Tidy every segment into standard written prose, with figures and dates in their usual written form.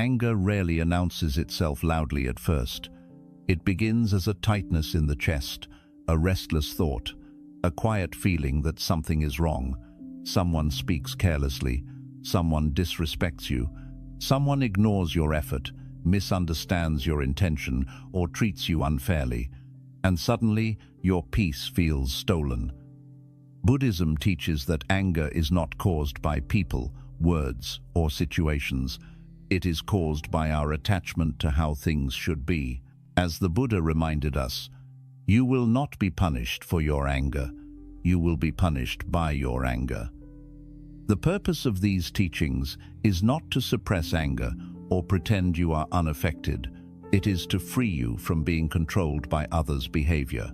Anger rarely announces itself loudly at first. It begins as a tightness in the chest, a restless thought, a quiet feeling that something is wrong. Someone speaks carelessly, someone disrespects you, someone ignores your effort, misunderstands your intention, or treats you unfairly, and suddenly your peace feels stolen. Buddhism teaches that anger is not caused by people, words, or situations. It is caused by our attachment to how things should be. As the Buddha reminded us, you will not be punished for your anger. You will be punished by your anger. The purpose of these teachings is not to suppress anger or pretend you are unaffected. It is to free you from being controlled by others' behavior.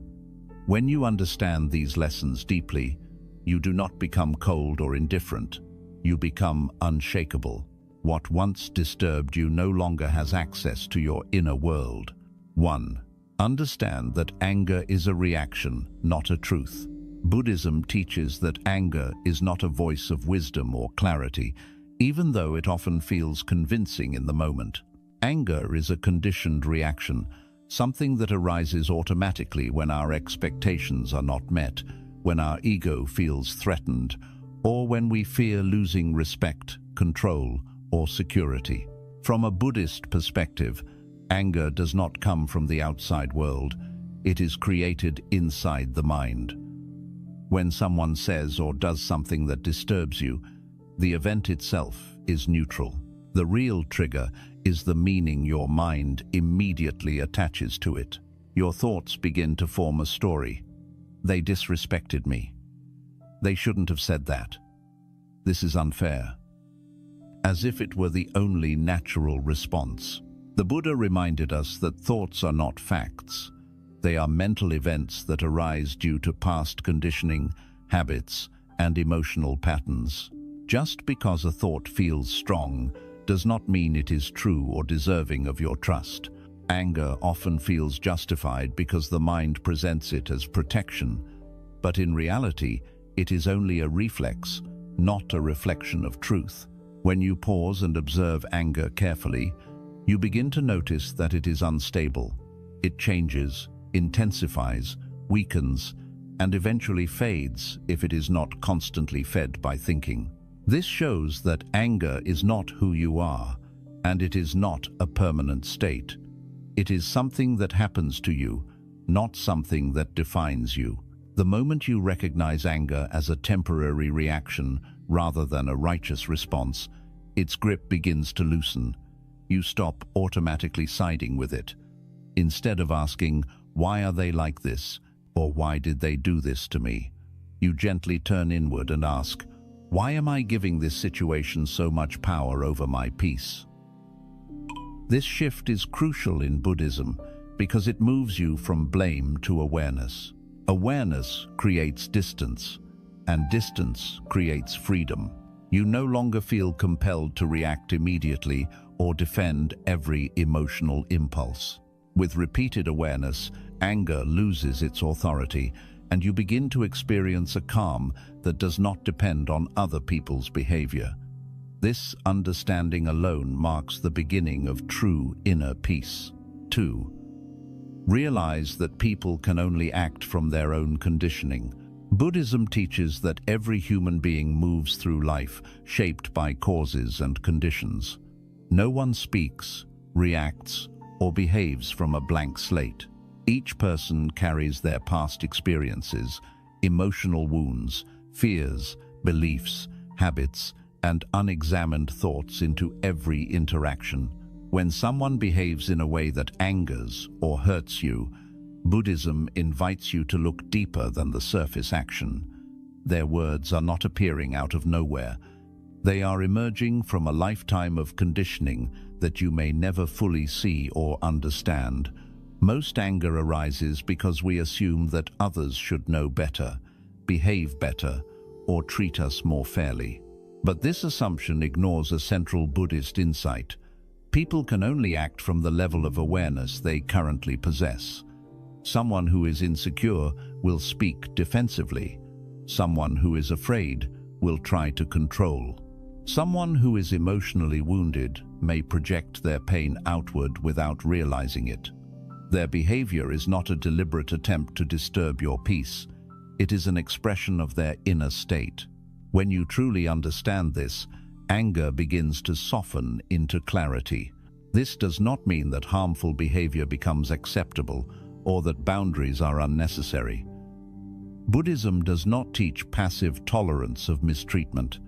When you understand these lessons deeply, you do not become cold or indifferent. You become unshakable. What once disturbed you no longer has access to your inner world. 1. Understand that anger is a reaction, not a truth. Buddhism teaches that anger is not a voice of wisdom or clarity, even though it often feels convincing in the moment. Anger is a conditioned reaction, something that arises automatically when our expectations are not met, when our ego feels threatened, or when we fear losing respect, control, or security. From a Buddhist perspective, anger does not come from the outside world. It is created inside the mind. When someone says or does something that disturbs you, the event itself is neutral. The real trigger is the meaning your mind immediately attaches to it. Your thoughts begin to form a story. They disrespected me. They shouldn't have said that. This is unfair. As if it were the only natural response. The Buddha reminded us that thoughts are not facts. They are mental events that arise due to past conditioning, habits, and emotional patterns. Just because a thought feels strong does not mean it is true or deserving of your trust. Anger often feels justified because the mind presents it as protection, but in reality, it is only a reflex, not a reflection of truth. When you pause and observe anger carefully, you begin to notice that it is unstable. It changes, intensifies, weakens, and eventually fades if it is not constantly fed by thinking. This shows that anger is not who you are, and it is not a permanent state. It is something that happens to you, not something that defines you. The moment you recognize anger as a temporary reaction rather than a righteous response, its grip begins to loosen. You stop automatically siding with it. Instead of asking, why are they like this? Or why did they do this to me? You gently turn inward and ask, why am I giving this situation so much power over my peace? This shift is crucial in Buddhism because it moves you from blame to awareness. Awareness creates distance, and distance creates freedom. You no longer feel compelled to react immediately or defend every emotional impulse. With repeated awareness, anger loses its authority, and you begin to experience a calm that does not depend on other people's behavior. This understanding alone marks the beginning of true inner peace. 2. Realize that people can only act from their own conditioning. Buddhism teaches that every human being moves through life shaped by causes and conditions. No one speaks, reacts, or behaves from a blank slate. Each person carries their past experiences, emotional wounds, fears, beliefs, habits, and unexamined thoughts into every interaction. When someone behaves in a way that angers or hurts you, Buddhism invites you to look deeper than the surface action. Their words are not appearing out of nowhere. They are emerging from a lifetime of conditioning that you may never fully see or understand. Most anger arises because we assume that others should know better, behave better, or treat us more fairly. But this assumption ignores a central Buddhist insight. People can only act from the level of awareness they currently possess. Someone who is insecure will speak defensively. Someone who is afraid will try to control. Someone who is emotionally wounded may project their pain outward without realizing it. Their behavior is not a deliberate attempt to disturb your peace. It is an expression of their inner state. When you truly understand this, anger begins to soften into clarity. This does not mean that harmful behavior becomes acceptable or that boundaries are unnecessary. Buddhism does not teach passive tolerance of mistreatment.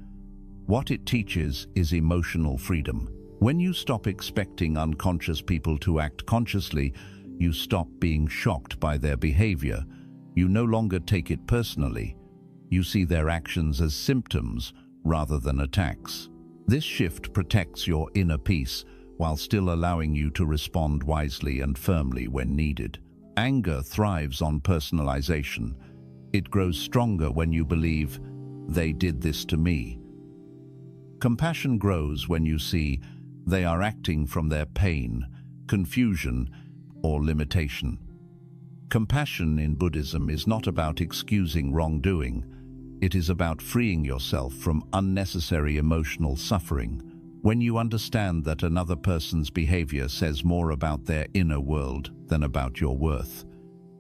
What it teaches is emotional freedom. When you stop expecting unconscious people to act consciously, you stop being shocked by their behavior. You no longer take it personally. You see their actions as symptoms rather than attacks. This shift protects your inner peace while still allowing you to respond wisely and firmly when needed. Anger thrives on personalization. It grows stronger when you believe, "They did this to me." Compassion grows when you see they are acting from their pain, confusion, or limitation. Compassion in Buddhism is not about excusing wrongdoing. It is about freeing yourself from unnecessary emotional suffering. When you understand that another person's behavior says more about their inner world than about your worth,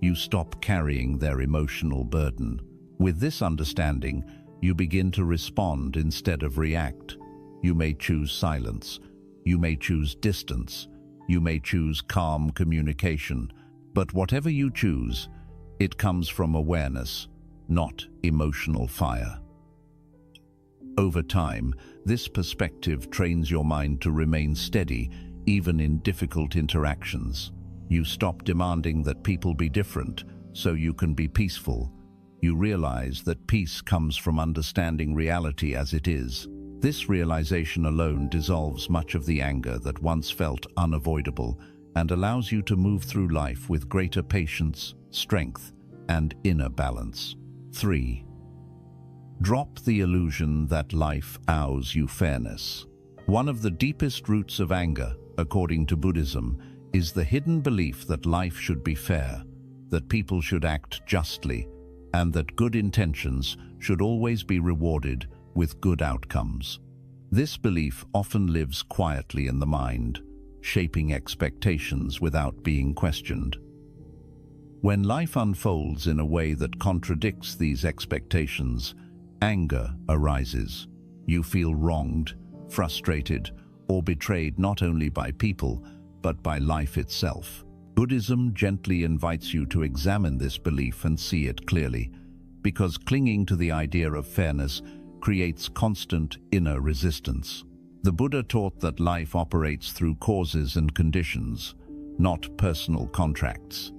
you stop carrying their emotional burden. With this understanding, you begin to respond instead of react. You may choose silence. You may choose distance. You may choose calm communication. But whatever you choose, it comes from awareness, not emotional fire. Over time, this perspective trains your mind to remain steady, even in difficult interactions. You stop demanding that people be different, so you can be peaceful. You realize that peace comes from understanding reality as it is. This realization alone dissolves much of the anger that once felt unavoidable and allows you to move through life with greater patience, strength, and inner balance. 3. Drop the illusion that life owes you fairness. One of the deepest roots of anger, according to Buddhism, is the hidden belief that life should be fair, that people should act justly, and that good intentions should always be rewarded with good outcomes. This belief often lives quietly in the mind, shaping expectations without being questioned. When life unfolds in a way that contradicts these expectations, anger arises. You feel wronged, frustrated, or betrayed not only by people, but by life itself. Buddhism gently invites you to examine this belief and see it clearly, because clinging to the idea of fairness creates constant inner resistance. The Buddha taught that life operates through causes and conditions, not personal contracts.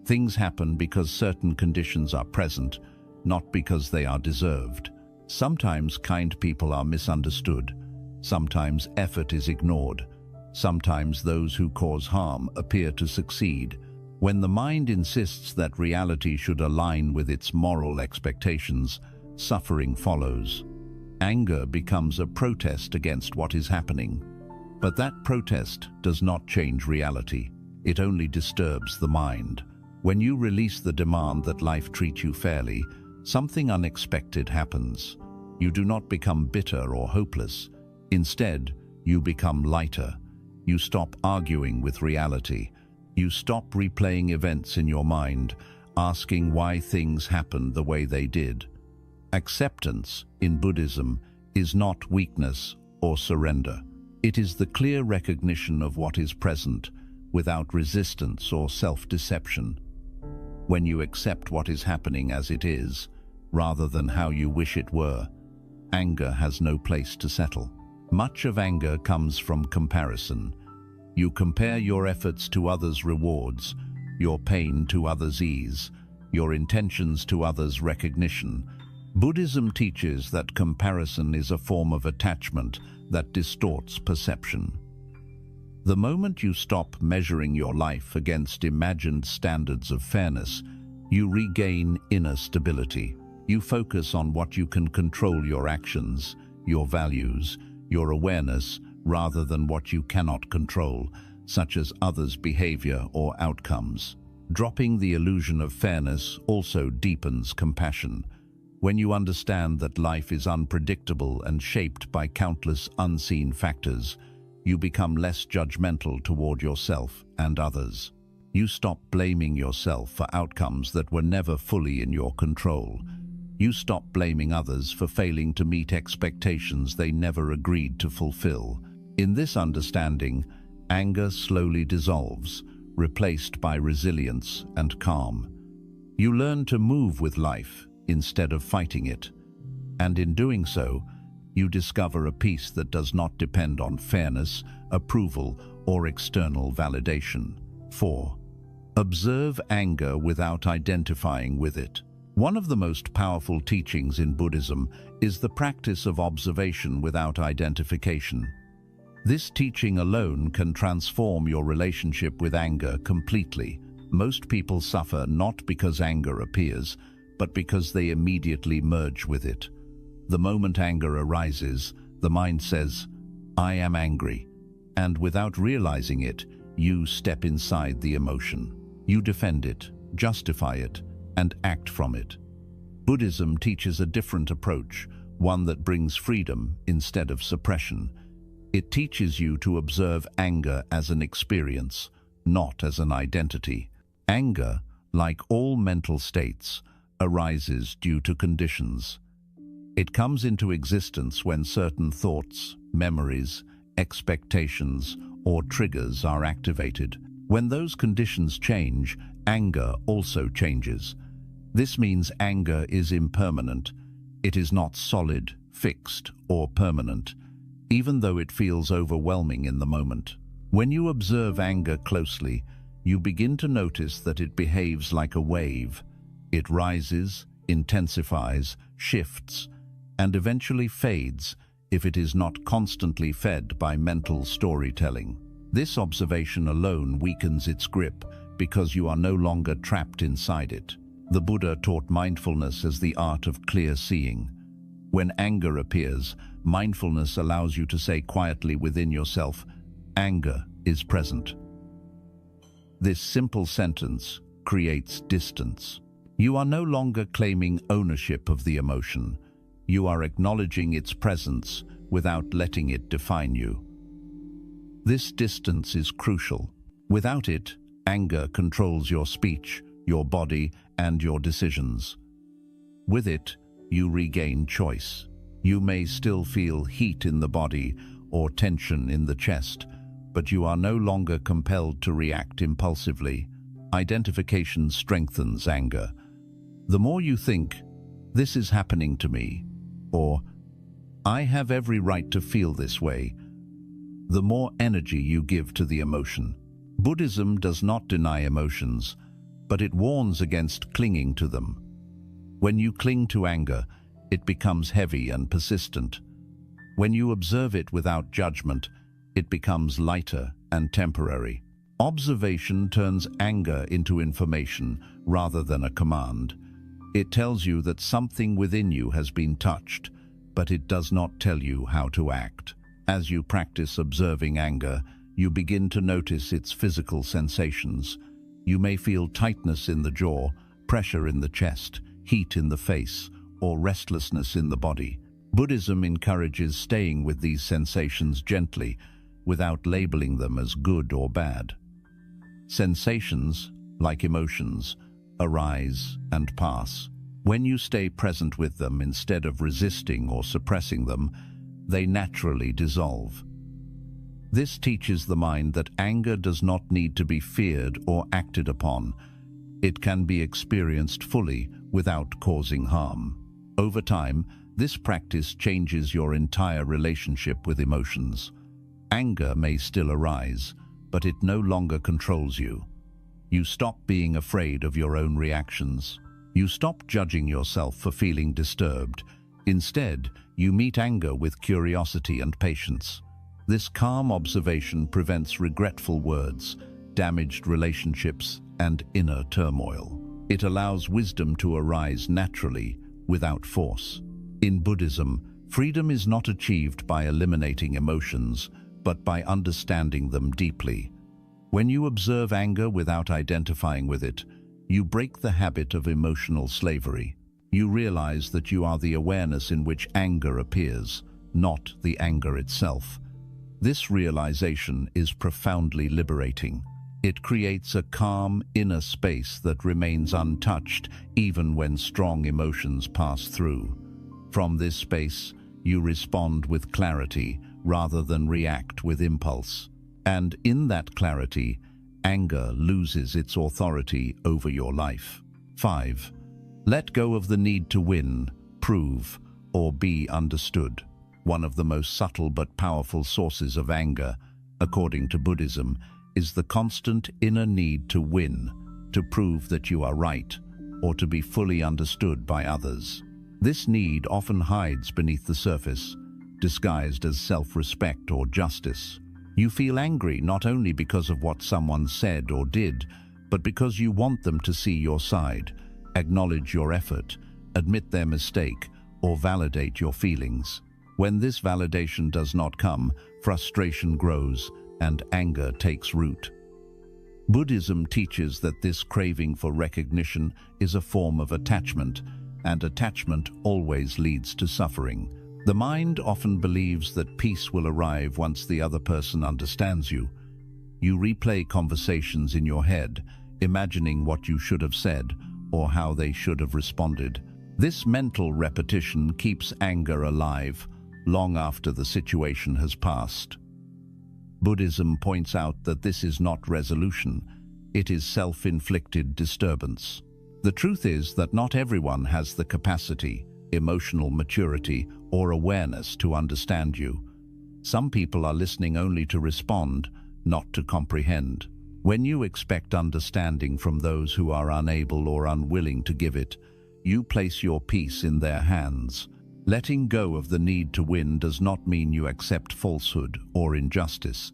Things happen because certain conditions are present, not because they are deserved. Sometimes kind people are misunderstood. Sometimes effort is ignored. Sometimes those who cause harm appear to succeed. When the mind insists that reality should align with its moral expectations, suffering follows. Anger becomes a protest against what is happening. But that protest does not change reality. It only disturbs the mind. When you release the demand that life treat you fairly, something unexpected happens. You do not become bitter or hopeless. Instead, you become lighter. You stop arguing with reality. You stop replaying events in your mind, asking why things happened the way they did. Acceptance, in Buddhism, is not weakness or surrender. It is the clear recognition of what is present, without resistance or self-deception. When you accept what is happening as it is, rather than how you wish it were, anger has no place to settle. Much of anger comes from comparison. You compare your efforts to others' rewards, your pain to others' ease, your intentions to others' recognition. Buddhism teaches that comparison is a form of attachment that distorts perception. The moment you stop measuring your life against imagined standards of fairness, you regain inner stability. You focus on what you can control: your actions, your values, your awareness, rather than what you cannot control, such as others' behavior or outcomes. Dropping the illusion of fairness also deepens compassion. When you understand that life is unpredictable and shaped by countless unseen factors, you become less judgmental toward yourself and others. You stop blaming yourself for outcomes that were never fully in your control. You stop blaming others for failing to meet expectations they never agreed to fulfill. In this understanding, anger slowly dissolves, replaced by resilience and calm. You learn to move with life instead of fighting it, and in doing so, you discover a peace that does not depend on fairness, approval, or external validation. 4. Observe anger without identifying with it. One of the most powerful teachings in Buddhism is the practice of observation without identification. This teaching alone can transform your relationship with anger completely. Most people suffer not because anger appears, but because they immediately merge with it. The moment anger arises, the mind says, "I am angry," and without realizing it, you step inside the emotion. You defend it, justify it, and act from it. Buddhism teaches a different approach, one that brings freedom instead of suppression. It teaches you to observe anger as an experience, not as an identity. Anger, like all mental states, arises due to conditions. It comes into existence when certain thoughts, memories, expectations, or triggers are activated. When those conditions change, anger also changes. This means anger is impermanent. It is not solid, fixed, or permanent, even though it feels overwhelming in the moment. When you observe anger closely, you begin to notice that it behaves like a wave. It rises, intensifies, shifts, and eventually fades if it is not constantly fed by mental storytelling. This observation alone weakens its grip because you are no longer trapped inside it. The Buddha taught mindfulness as the art of clear seeing. When anger appears, mindfulness allows you to say quietly within yourself, "Anger is present." This simple sentence creates distance. You are no longer claiming ownership of the emotion. You are acknowledging its presence without letting it define you. This distance is crucial. Without it, anger controls your speech, your body, and your decisions. With it, you regain choice. You may still feel heat in the body or tension in the chest, but you are no longer compelled to react impulsively. Identification strengthens anger. The more you think, "This is happening to me," or "I have every right to feel this way," the more energy you give to the emotion. Buddhism does not deny emotions, but it warns against clinging to them. When you cling to anger, it becomes heavy and persistent. When you observe it without judgment, it becomes lighter and temporary. Observation turns anger into information rather than a command. It tells you that something within you has been touched, but it does not tell you how to act. As you practice observing anger, you begin to notice its physical sensations. You may feel tightness in the jaw, pressure in the chest, heat in the face, or restlessness in the body. Buddhism encourages staying with these sensations gently, without labeling them as good or bad. Sensations, like emotions, arise and pass. When you stay present with them instead of resisting or suppressing them, they naturally dissolve. This teaches the mind that anger does not need to be feared or acted upon. It can be experienced fully without causing harm. Over time, this practice changes your entire relationship with emotions. Anger may still arise, but it no longer controls you. You stop being afraid of your own reactions. You stop judging yourself for feeling disturbed. Instead, you meet anger with curiosity and patience. This calm observation prevents regretful words, damaged relationships, and inner turmoil. It allows wisdom to arise naturally, without force. In Buddhism, freedom is not achieved by eliminating emotions, but by understanding them deeply. When you observe anger without identifying with it, you break the habit of emotional slavery. You realize that you are the awareness in which anger appears, not the anger itself. This realization is profoundly liberating. It creates a calm inner space that remains untouched even when strong emotions pass through. From this space, you respond with clarity rather than react with impulse. And in that clarity, anger loses its authority over your life. 5. Let go of the need to win, prove, or be understood. One of the most subtle but powerful sources of anger, according to Buddhism, is the constant inner need to win, to prove that you are right, or to be fully understood by others. This need often hides beneath the surface, disguised as self-respect or justice. You feel angry not only because of what someone said or did, but because you want them to see your side, acknowledge your effort, admit their mistake, or validate your feelings. When this validation does not come, frustration grows and anger takes root. Buddhism teaches that this craving for recognition is a form of attachment, and attachment always leads to suffering. The mind often believes that peace will arrive once the other person understands you. You replay conversations in your head, imagining what you should have said or how they should have responded. This mental repetition keeps anger alive long after the situation has passed. Buddhism points out that this is not resolution, it is self-inflicted disturbance. The truth is that not everyone has the capacity, emotional maturity, or awareness to understand you. Some people are listening only to respond, not to comprehend. When you expect understanding from those who are unable or unwilling to give it, you place your peace in their hands. Letting go of the need to win does not mean you accept falsehood or injustice.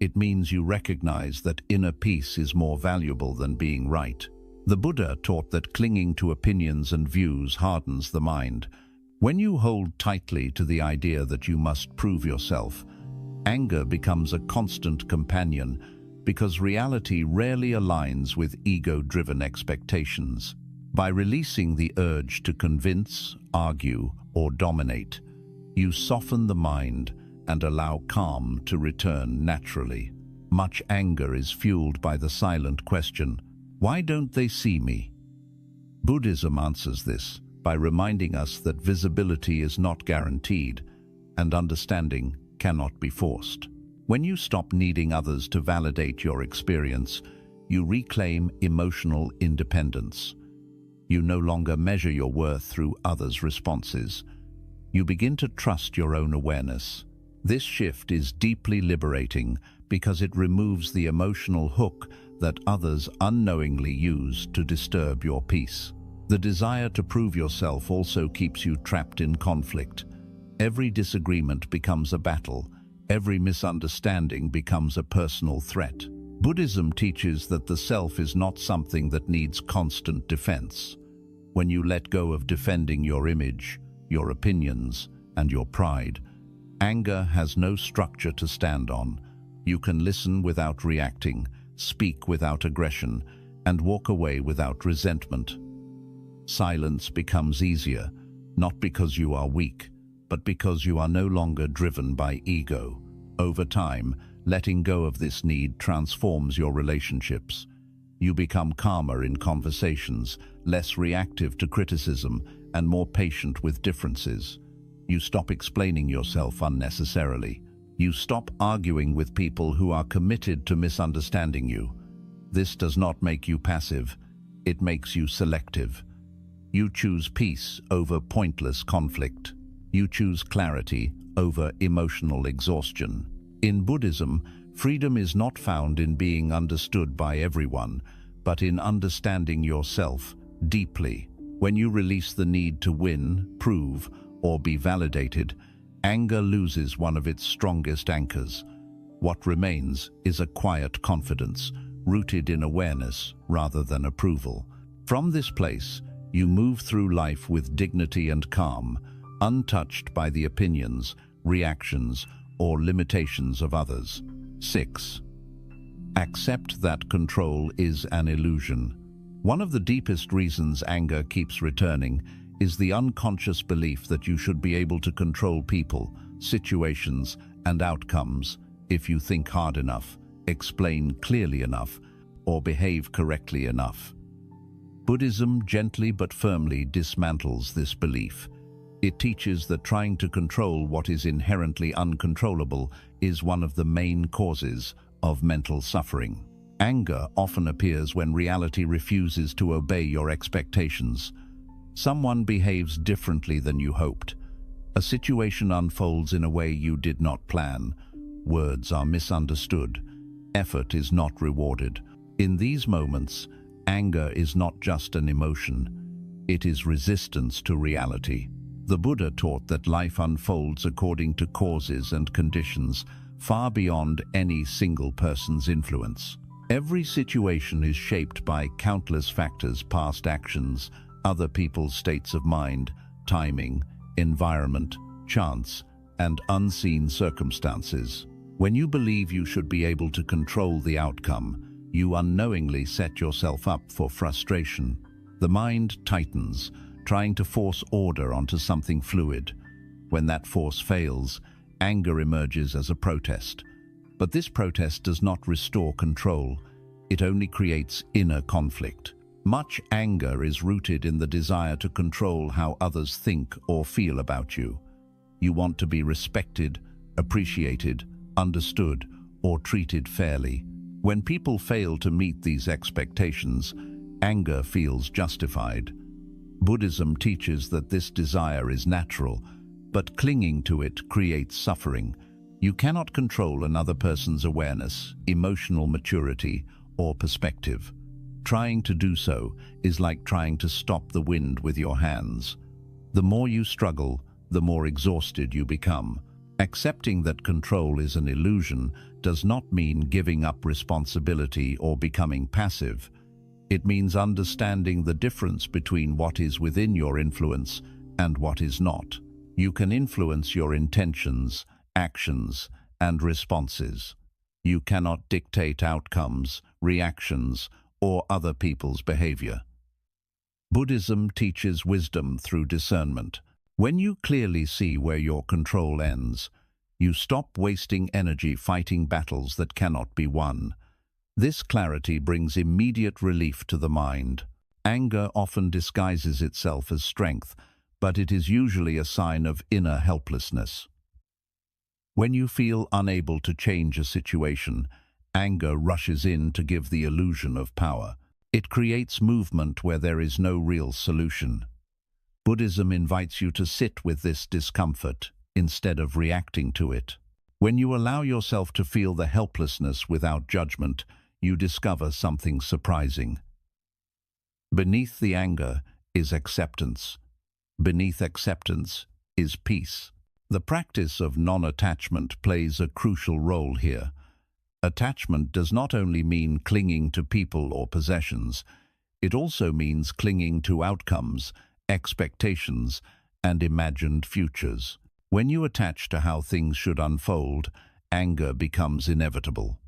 It means you recognize that inner peace is more valuable than being right. The Buddha taught that clinging to opinions and views hardens the mind. When you hold tightly to the idea that you must prove yourself, anger becomes a constant companion because reality rarely aligns with ego-driven expectations. By releasing the urge to convince, argue, or dominate, you soften the mind and allow calm to return naturally. Much anger is fueled by the silent question, "Why don't they see me?" Buddhism answers this by reminding us that visibility is not guaranteed and understanding cannot be forced. When you stop needing others to validate your experience, you reclaim emotional independence. You no longer measure your worth through others' responses. You begin to trust your own awareness. This shift is deeply liberating because it removes the emotional hook that others unknowingly use to disturb your peace. The desire to prove yourself also keeps you trapped in conflict. Every disagreement becomes a battle. Every misunderstanding becomes a personal threat. Buddhism teaches that the self is not something that needs constant defense. When you let go of defending your image, your opinions, and your pride, anger has no structure to stand on. You can listen without reacting, speak without aggression, and walk away without resentment. Silence becomes easier, not because you are weak, but because you are no longer driven by ego. Over time, letting go of this need transforms your relationships. You become calmer in conversations, less reactive to criticism, and more patient with differences. You stop explaining yourself unnecessarily. You stop arguing with people who are committed to misunderstanding you. This does not make you passive, it makes you selective. You choose peace over pointless conflict. You choose clarity over emotional exhaustion. In Buddhism, freedom is not found in being understood by everyone, but in understanding yourself deeply. When you release the need to win, prove, or be validated, anger loses one of its strongest anchors. What remains is a quiet confidence, rooted in awareness rather than approval. From this place, you move through life with dignity and calm, untouched by the opinions, reactions, or limitations of others. 6. Accept that control is an illusion. One of the deepest reasons anger keeps returning is the unconscious belief that you should be able to control people, situations, and outcomes if you think hard enough, explain clearly enough, or behave correctly enough. Buddhism gently but firmly dismantles this belief. It teaches that trying to control what is inherently uncontrollable is one of the main causes of mental suffering. Anger often appears when reality refuses to obey your expectations. Someone behaves differently than you hoped. A situation unfolds in a way you did not plan. Words are misunderstood. Effort is not rewarded. In these moments, anger is not just an emotion. It is resistance to reality. The Buddha taught that life unfolds according to causes and conditions far beyond any single person's influence. Every situation is shaped by countless factors: past actions, other people's states of mind, timing, environment, chance, and unseen circumstances. When you believe you should be able to control the outcome, you unknowingly set yourself up for frustration. The mind tightens, trying to force order onto something fluid. When that force fails, anger emerges as a protest. But this protest does not restore control. It only creates inner conflict. Much anger is rooted in the desire to control how others think or feel about you. You want to be respected, appreciated, understood, or treated fairly. When people fail to meet these expectations, anger feels justified. Buddhism teaches that this desire is natural, but clinging to it creates suffering. You cannot control another person's awareness, emotional maturity, or perspective. Trying to do so is like trying to stop the wind with your hands. The more you struggle, the more exhausted you become. Accepting that control is an illusion does not mean giving up responsibility or becoming passive. It means understanding the difference between what is within your influence and what is not. You can influence your intentions, actions, and responses. You cannot dictate outcomes, reactions, or other people's behavior. Buddhism teaches wisdom through discernment. When you clearly see where your control ends, you stop wasting energy fighting battles that cannot be won. This clarity brings immediate relief to the mind. Anger often disguises itself as strength, but it is usually a sign of inner helplessness. When you feel unable to change a situation, anger rushes in to give the illusion of power. It creates movement where there is no real solution. Buddhism invites you to sit with this discomfort instead of reacting to it. When you allow yourself to feel the helplessness without judgment, you discover something surprising. Beneath the anger is acceptance. Beneath acceptance is peace. The practice of non-attachment plays a crucial role here. Attachment does not only mean clinging to people or possessions, it also means clinging to outcomes, expectations, and imagined futures. When you attach to how things should unfold, anger becomes inevitable.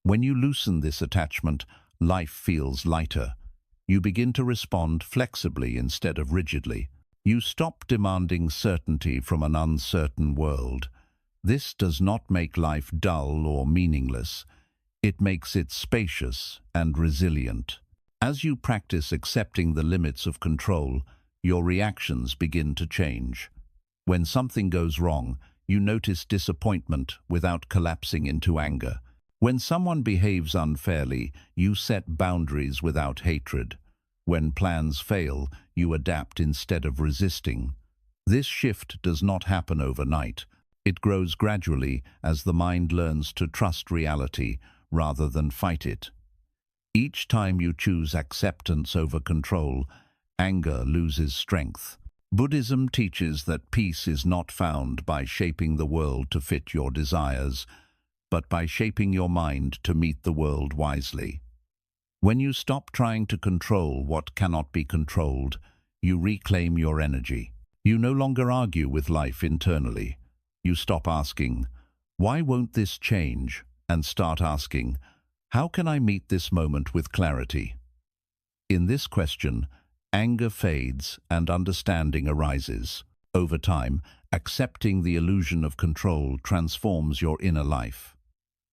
When you loosen this attachment, life feels lighter. You begin to respond flexibly instead of rigidly. You stop demanding certainty from an uncertain world. This does not make life dull or meaningless. It makes it spacious and resilient. As you practice accepting the limits of control, your reactions begin to change. When something goes wrong, you notice disappointment without collapsing into anger. When someone behaves unfairly, you set boundaries without hatred. When plans fail, you adapt instead of resisting. This shift does not happen overnight. It grows gradually as the mind learns to trust reality rather than fight it. Each time you choose acceptance over control, anger loses strength. Buddhism teaches that peace is not found by shaping the world to fit your desires, but by shaping your mind to meet the world wisely. When you stop trying to control what cannot be controlled, you reclaim your energy. You no longer argue with life internally. You stop asking, "Why won't this change?" and start asking, "How can I meet this moment with clarity?" In this question, anger fades and understanding arises. Over time, accepting the illusion of control transforms your inner life.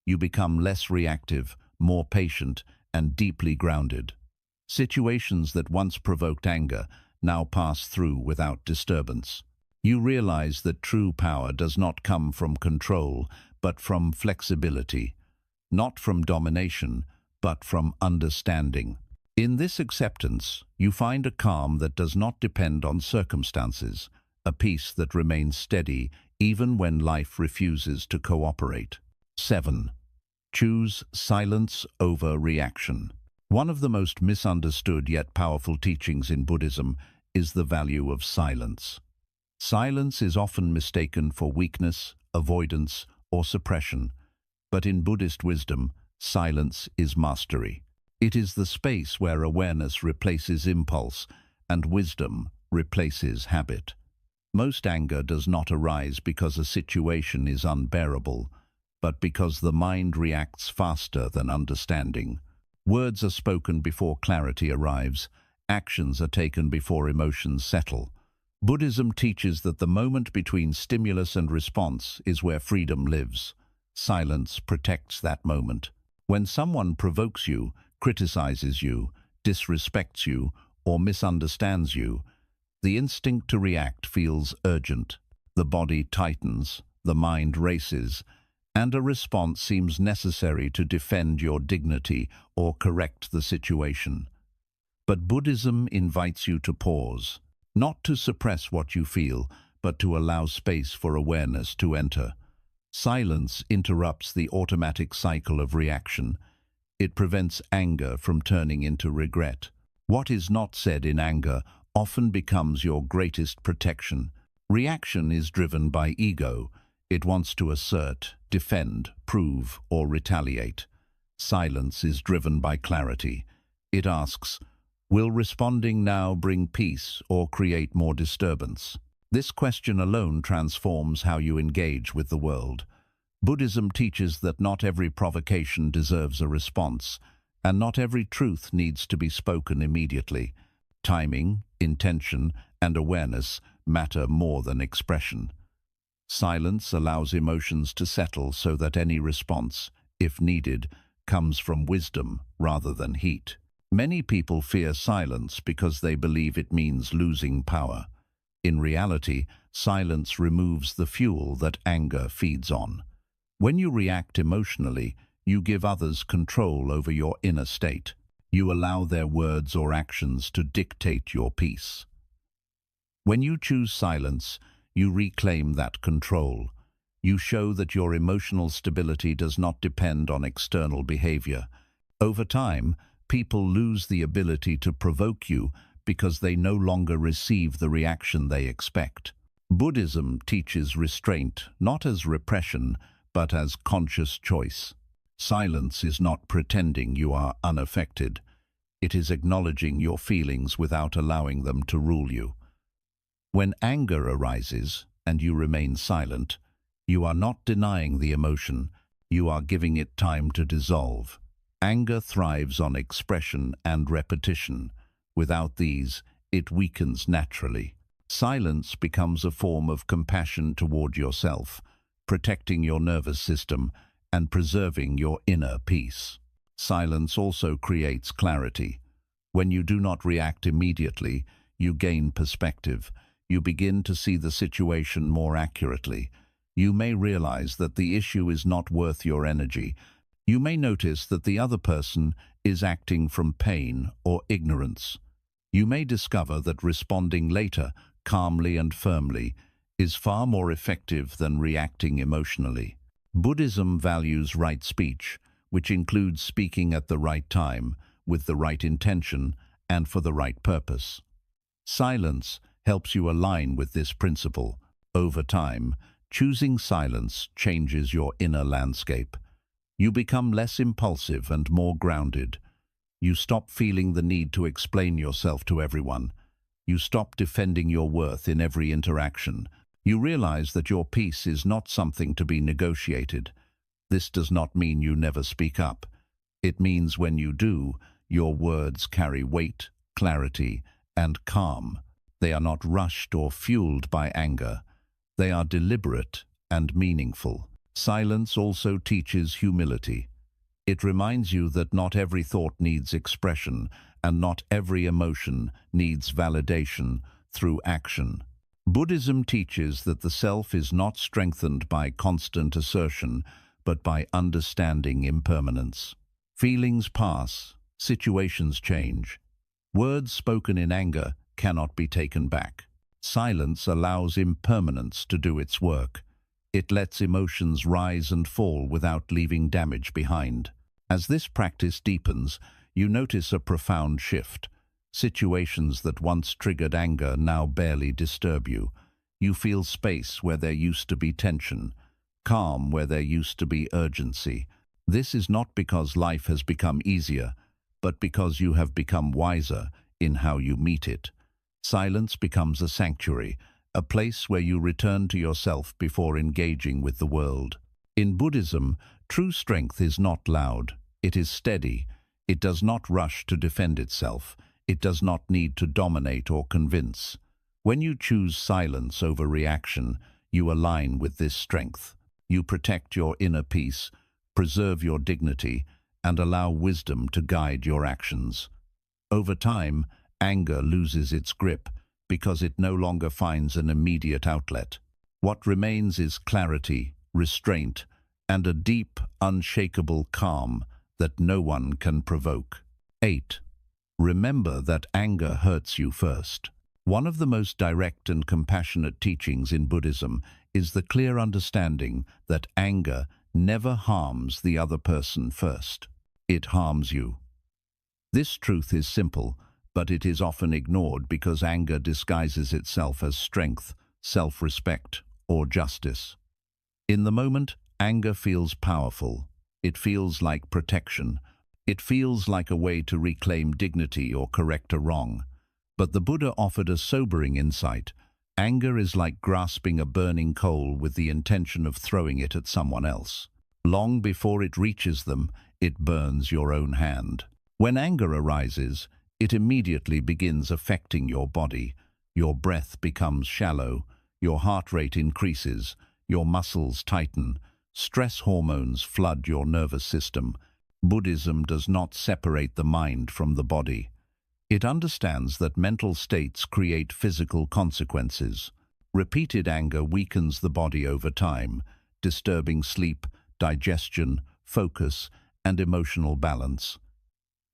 You become less reactive, more patient, and deeply grounded. Situations that once provoked anger now pass through without disturbance. You realize that true power does not come from control, but from flexibility, not from domination, but from understanding. In this acceptance, you find a calm that does not depend on circumstances, a peace that remains steady even when life refuses to cooperate. 7. Choose silence over reaction. One of the most misunderstood yet powerful teachings in Buddhism is the value of silence. Silence is often mistaken for weakness, avoidance, or suppression, but in Buddhist wisdom, silence is mastery. It is the space where awareness replaces impulse and wisdom replaces habit. Most anger does not arise because a situation is unbearable, but because the mind reacts faster than understanding. Words are spoken before clarity arrives. Actions are taken before emotions settle. Buddhism teaches that the moment between stimulus and response is where freedom lives. Silence protects that moment. When someone provokes you, criticizes you, disrespects you, or misunderstands you, the instinct to react feels urgent. The body tightens, the mind races, and a response seems necessary to defend your dignity or correct the situation. But Buddhism invites you to pause, not to suppress what you feel, but to allow space for awareness to enter. Silence interrupts the automatic cycle of reaction. It prevents anger from turning into regret. What is not said in anger often becomes your greatest protection. Reaction is driven by ego. It wants to assert, defend, prove, or retaliate. Silence is driven by clarity. It asks, will responding now bring peace or create more disturbance? This question alone transforms how you engage with the world. Buddhism teaches that not every provocation deserves a response, and not every truth needs to be spoken immediately. Timing, intention, and awareness matter more than expression. Silence allows emotions to settle so that any response, if needed, comes from wisdom rather than heat. Many people fear silence because they believe it means losing power. In reality, silence removes the fuel that anger feeds on. When you react emotionally, you give others control over your inner state. You allow their words or actions to dictate your peace. When you choose silence, you reclaim that control. You show that your emotional stability does not depend on external behavior. Over time, people lose the ability to provoke you because they no longer receive the reaction they expect. Buddhism teaches restraint not as repression, but as conscious choice. Silence is not pretending you are unaffected. It is acknowledging your feelings without allowing them to rule you. When anger arises and you remain silent, you are not denying the emotion, you are giving it time to dissolve. Anger thrives on expression and repetition. Without these, it weakens naturally. Silence becomes a form of compassion toward yourself, protecting your nervous system and preserving your inner peace. Silence also creates clarity. When you do not react immediately, you gain perspective. You begin to see the situation more accurately. You may realize that the issue is not worth your energy. You may notice that the other person is acting from pain or ignorance. You may discover that responding later, calmly and firmly, is far more effective than reacting emotionally. Buddhism values right speech, which includes speaking at the right time, with the right intention, and for the right purpose. Silence helps you align with this principle. Over time, choosing silence changes your inner landscape. You become less impulsive and more grounded. You stop feeling the need to explain yourself to everyone. You stop defending your worth in every interaction. You realize that your peace is not something to be negotiated. This does not mean you never speak up. It means when you do, your words carry weight, clarity, and calm. They are not rushed or fueled by anger. They are deliberate and meaningful. Silence also teaches humility. It reminds you that not every thought needs expression, and not every emotion needs validation through action. Buddhism teaches that the self is not strengthened by constant assertion, but by understanding impermanence. Feelings pass, situations change. Words spoken in anger cannot be taken back. Silence allows impermanence to do its work. It lets emotions rise and fall without leaving damage behind. As this practice deepens, you notice a profound shift. Situations that once triggered anger now barely disturb you. You feel space where there used to be tension, calm where there used to be urgency. This is not because life has become easier, but because you have become wiser in how you meet it. Silence becomes a sanctuary, a place where you return to yourself before engaging with the world. In Buddhism, true strength is not loud, it is steady. It does not rush to defend itself. It does not need to dominate or convince. When you choose silence over reaction, you align with this strength. You protect your inner peace, preserve your dignity, and allow wisdom to guide your actions. Over time, anger loses its grip because it no longer finds an immediate outlet. What remains is clarity, restraint, and a deep, unshakable calm that no one can provoke. 8. Remember that anger hurts you first. One of the most direct and compassionate teachings in Buddhism is the clear understanding that anger never harms the other person first. It harms you. This truth is simple, but it is often ignored because anger disguises itself as strength, self-respect, or justice. In the moment, anger feels powerful. It feels like protection. It feels like a way to reclaim dignity or correct a wrong. But the Buddha offered a sobering insight. Anger is like grasping a burning coal with the intention of throwing it at someone else. Long before it reaches them, it burns your own hand. When anger arises, it immediately begins affecting your body. Your breath becomes shallow, your heart rate increases, your muscles tighten, stress hormones flood your nervous system. Buddhism does not separate the mind from the body. It understands that mental states create physical consequences. Repeated anger weakens the body over time, disturbing sleep, digestion, focus, and emotional balance.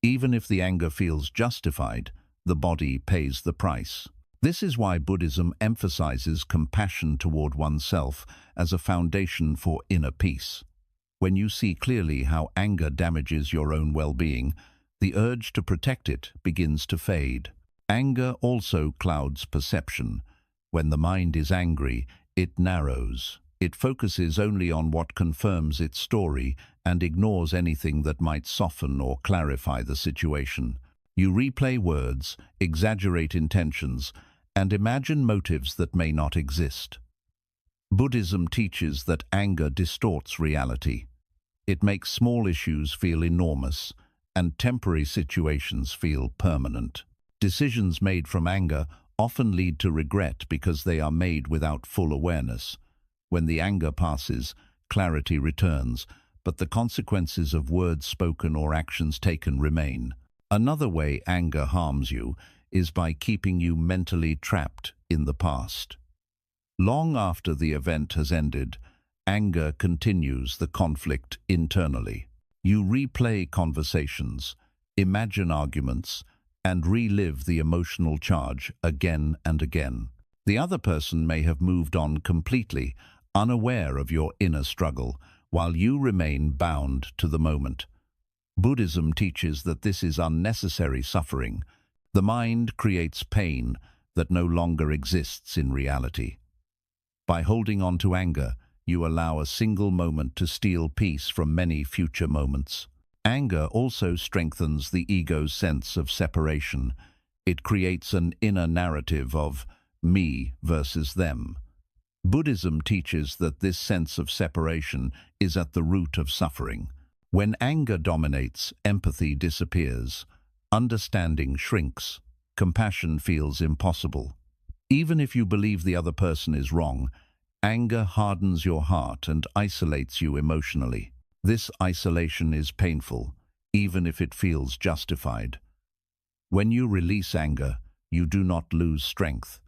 Even if the anger feels justified, the body pays the price. This is why Buddhism emphasizes compassion toward oneself as a foundation for inner peace. When you see clearly how anger damages your own well-being, the urge to protect it begins to fade. Anger also clouds perception. When the mind is angry, it narrows. It focuses only on what confirms its story and ignores anything that might soften or clarify the situation. You replay words, exaggerate intentions, and imagine motives that may not exist. Buddhism teaches that anger distorts reality. It makes small issues feel enormous, and temporary situations feel permanent. Decisions made from anger often lead to regret because they are made without full awareness. When the anger passes, clarity returns, but the consequences of words spoken or actions taken remain. Another way anger harms you is by keeping you mentally trapped in the past. Long after the event has ended, anger continues the conflict internally. You replay conversations, imagine arguments, and relive the emotional charge again and again. The other person may have moved on completely, unaware of your inner struggle, while you remain bound to the moment. Buddhism teaches that this is unnecessary suffering. The mind creates pain that no longer exists in reality. By holding on to anger, you allow a single moment to steal peace from many future moments. Anger also strengthens the ego's sense of separation. It creates an inner narrative of me versus them. Buddhism teaches that this sense of separation is at the root of suffering. When anger dominates, empathy disappears. Understanding shrinks. compassion feels impossible. Even if you believe the other person is wrong, anger hardens your heart and isolates you emotionally. This isolation is painful, even if it feels justified. When you release anger, you do not lose strength.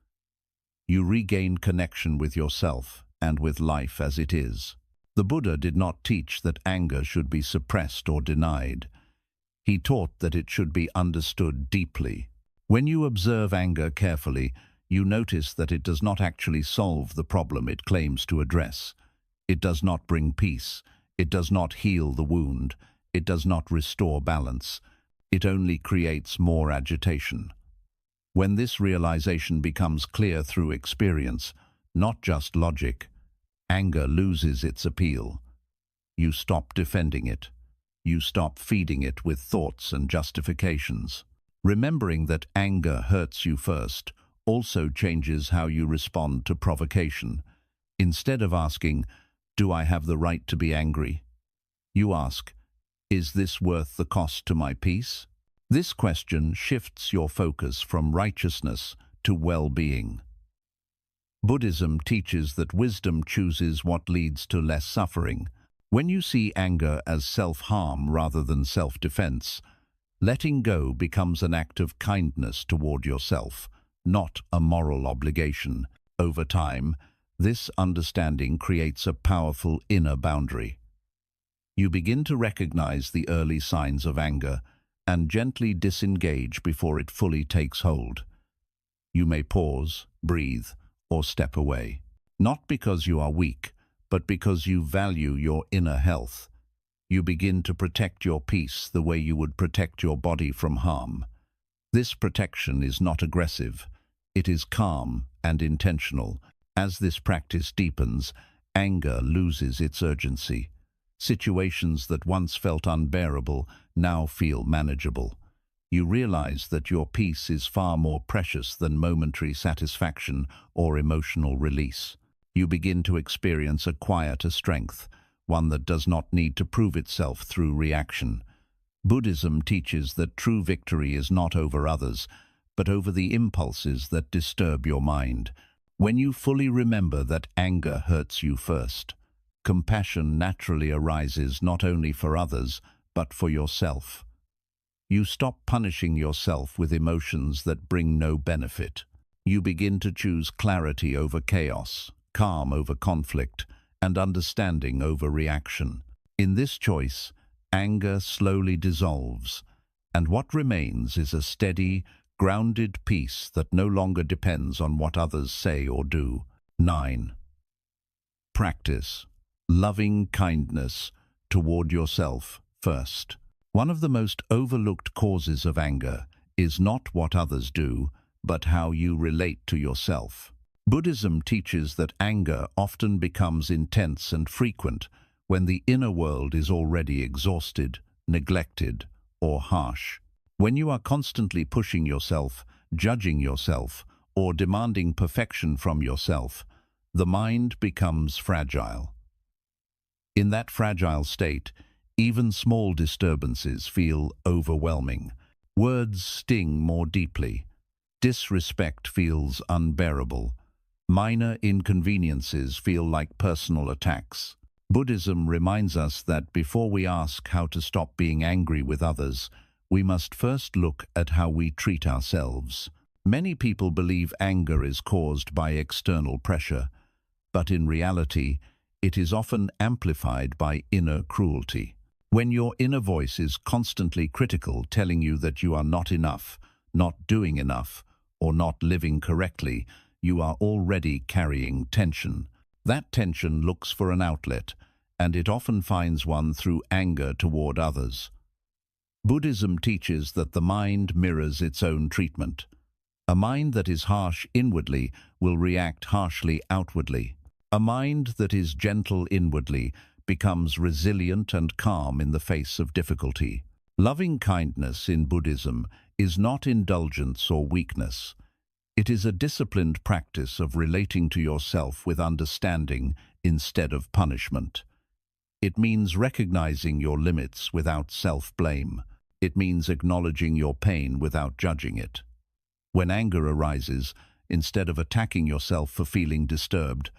You regain connection with yourself and with life as it is. The Buddha did not teach that anger should be suppressed or denied. He taught that it should be understood deeply. When you observe anger carefully, you notice that it does not actually solve the problem it claims to address. It does not bring peace. It does not heal the wound. It does not restore balance. It only creates more agitation. When this realization becomes clear through experience, not just logic, anger loses its appeal. You stop defending it. You stop feeding it with thoughts and justifications. Remembering that anger hurts you first also changes how you respond to provocation. Instead of asking, "Do I have the right to be angry?" you ask, "Is this worth the cost to my peace?" This question shifts your focus from righteousness to well-being. Buddhism teaches that wisdom chooses what leads to less suffering. When you see anger as self-harm rather than self-defense, letting go becomes an act of kindness toward yourself, not a moral obligation. Over time, this understanding creates a powerful inner boundary. You begin to recognize the early signs of anger and gently disengage before it fully takes hold. You may pause, breathe, or step away, not because you are weak, but because you value your inner health. You begin to protect your peace the way you would protect your body from harm. This protection is not aggressive. It is calm and intentional. As this practice deepens, anger loses its urgency. Situations that once felt unbearable now feel manageable. You realize that your peace is far more precious than momentary satisfaction or emotional release. You begin to experience a quieter strength, one that does not need to prove itself through reaction. Buddhism teaches that true victory is not over others, but over the impulses that disturb your mind. When you fully remember that anger hurts you first, compassion naturally arises not only for others, but for yourself. You stop punishing yourself with emotions that bring no benefit. You begin to choose clarity over chaos, calm over conflict, and understanding over reaction. In this choice, anger slowly dissolves, and what remains is a steady, grounded peace that no longer depends on what others say or do. 9. Practice loving kindness toward yourself first. One of the most overlooked causes of anger is not what others do, but how you relate to yourself. Buddhism teaches that anger often becomes intense and frequent when the inner world is already exhausted, neglected, or harsh. When you are constantly pushing yourself, judging yourself, or demanding perfection from yourself, the mind becomes fragile. In that fragile state, even small disturbances feel overwhelming. Words sting more deeply. Disrespect feels unbearable. Minor inconveniences feel like personal attacks. Buddhism reminds us that before we ask how to stop being angry with others, we must first look at how we treat ourselves. Many people believe anger is caused by external pressure, but in reality, it is often amplified by inner cruelty. When your inner voice is constantly critical, telling you that you are not enough, not doing enough, or not living correctly, you are already carrying tension. That tension looks for an outlet, and it often finds one through anger toward others. Buddhism teaches that the mind mirrors its own treatment. A mind that is harsh inwardly will react harshly outwardly. A mind that is gentle inwardly becomes resilient and calm in the face of difficulty. Loving kindness in Buddhism is not indulgence or weakness. It is a disciplined practice of relating to yourself with understanding instead of punishment. It means recognizing your limits without self-blame. It means acknowledging your pain without judging it. When anger arises, instead of attacking yourself for feeling disturbed,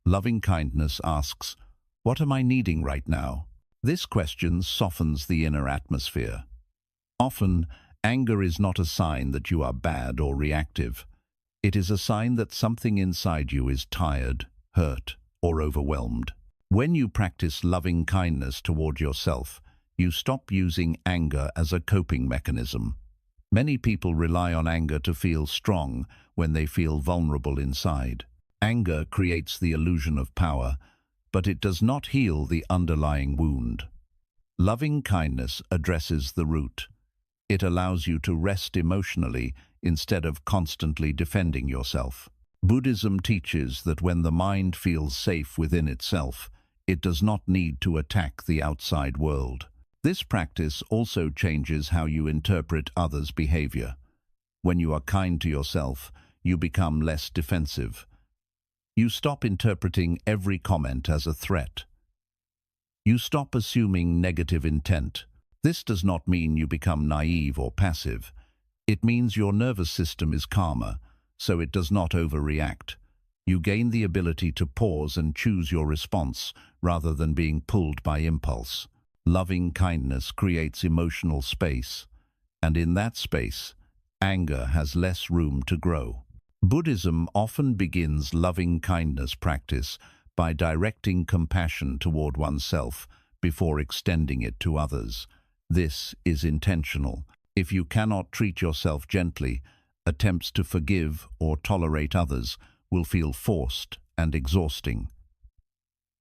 loving kindness asks, "What am I needing right now?" This question softens the inner atmosphere. Often, anger is not a sign that you are bad or reactive. It is a sign that something inside you is tired, hurt, or overwhelmed. When you practice loving kindness toward yourself, you stop using anger as a coping mechanism. Many people rely on anger to feel strong when they feel vulnerable inside. Anger creates the illusion of power, but it does not heal the underlying wound. Loving kindness addresses the root. It allows you to rest emotionally instead of constantly defending yourself. Buddhism teaches that when the mind feels safe within itself, it does not need to attack the outside world. This practice also changes how you interpret others' behavior. When you are kind to yourself, you become less defensive. You stop interpreting every comment as a threat. You stop assuming negative intent. This does not mean you become naive or passive. It means your nervous system is calmer, so it does not overreact. You gain the ability to pause and choose your response rather than being pulled by impulse. Loving kindness creates emotional space, and in that space, anger has less room to grow. Buddhism often begins loving kindness practice by directing compassion toward oneself before extending it to others. This is intentional. If you cannot treat yourself gently, attempts to forgive or tolerate others will feel forced and exhausting.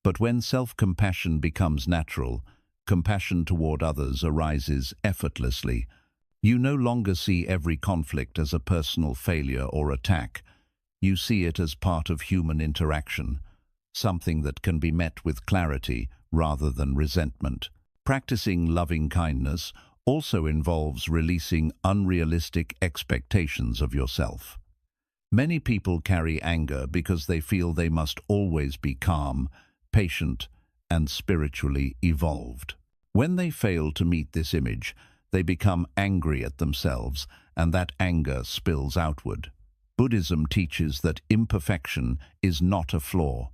But when self-compassion becomes natural, compassion toward others arises effortlessly. You no longer see every conflict as a personal failure or attack. You see it as part of human interaction, something that can be met with clarity rather than resentment. Practicing loving kindness also involves releasing unrealistic expectations of yourself. Many people carry anger because they feel they must always be calm, patient, and spiritually evolved. When they fail to meet this image, they become angry at themselves, and that anger spills outward. Buddhism teaches that imperfection is not a flaw.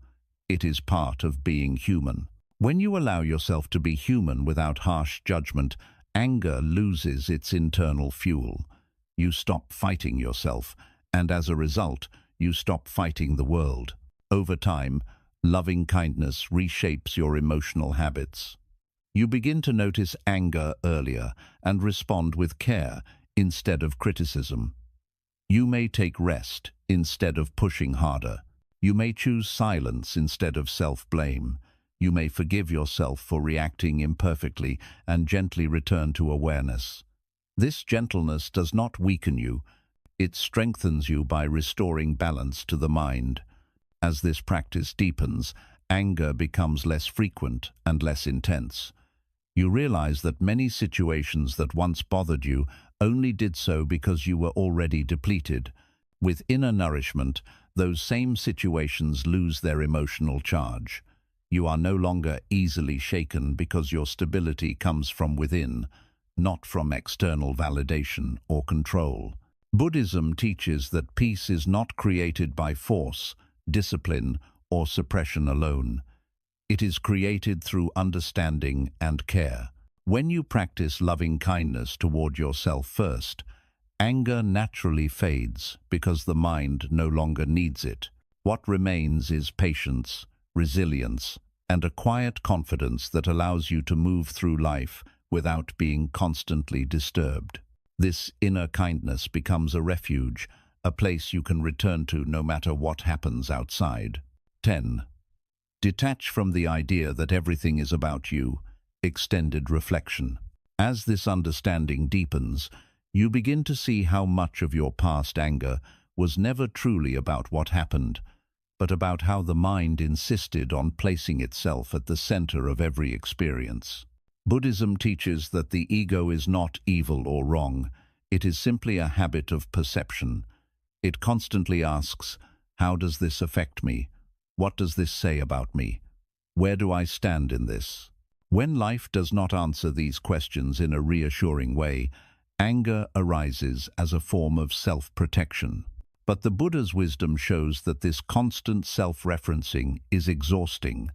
It is part of being human. When you allow yourself to be human without harsh judgment, anger loses its internal fuel. You stop fighting yourself, and as a result, you stop fighting the world. Over time, loving kindness reshapes your emotional habits. You begin to notice anger earlier and respond with care instead of criticism. You may take rest instead of pushing harder. You may choose silence instead of self-blame. You may forgive yourself for reacting imperfectly and gently return to awareness. This gentleness does not weaken you. It strengthens you by restoring balance to the mind. As this practice deepens, anger becomes less frequent and less intense. You realize that many situations that once bothered you only did so because you were already depleted. With inner nourishment, those same situations lose their emotional charge. You are no longer easily shaken because your stability comes from within, not from external validation or control. Buddhism teaches that peace is not created by force, discipline, or suppression alone. It is created through understanding and care. When you practice loving kindness toward yourself first, anger naturally fades because the mind no longer needs it. What remains is patience, resilience, and a quiet confidence that allows you to move through life without being constantly disturbed. This inner kindness becomes a refuge, a place you can return to no matter what happens outside. 10. Detach from the idea that everything is about you. Extended reflection. As this understanding deepens, you begin to see how much of your past anger was never truly about what happened, but about how the mind insisted on placing itself at the center of every experience. Buddhism teaches that the ego is not evil or wrong. It is simply a habit of perception. It constantly asks, how does this affect me? What does this say about me? Where do I stand in this? When life does not answer these questions in a reassuring way, Anger arises as a form of self-protection. But the Buddha's wisdom shows that this constant self-referencing is exhausting,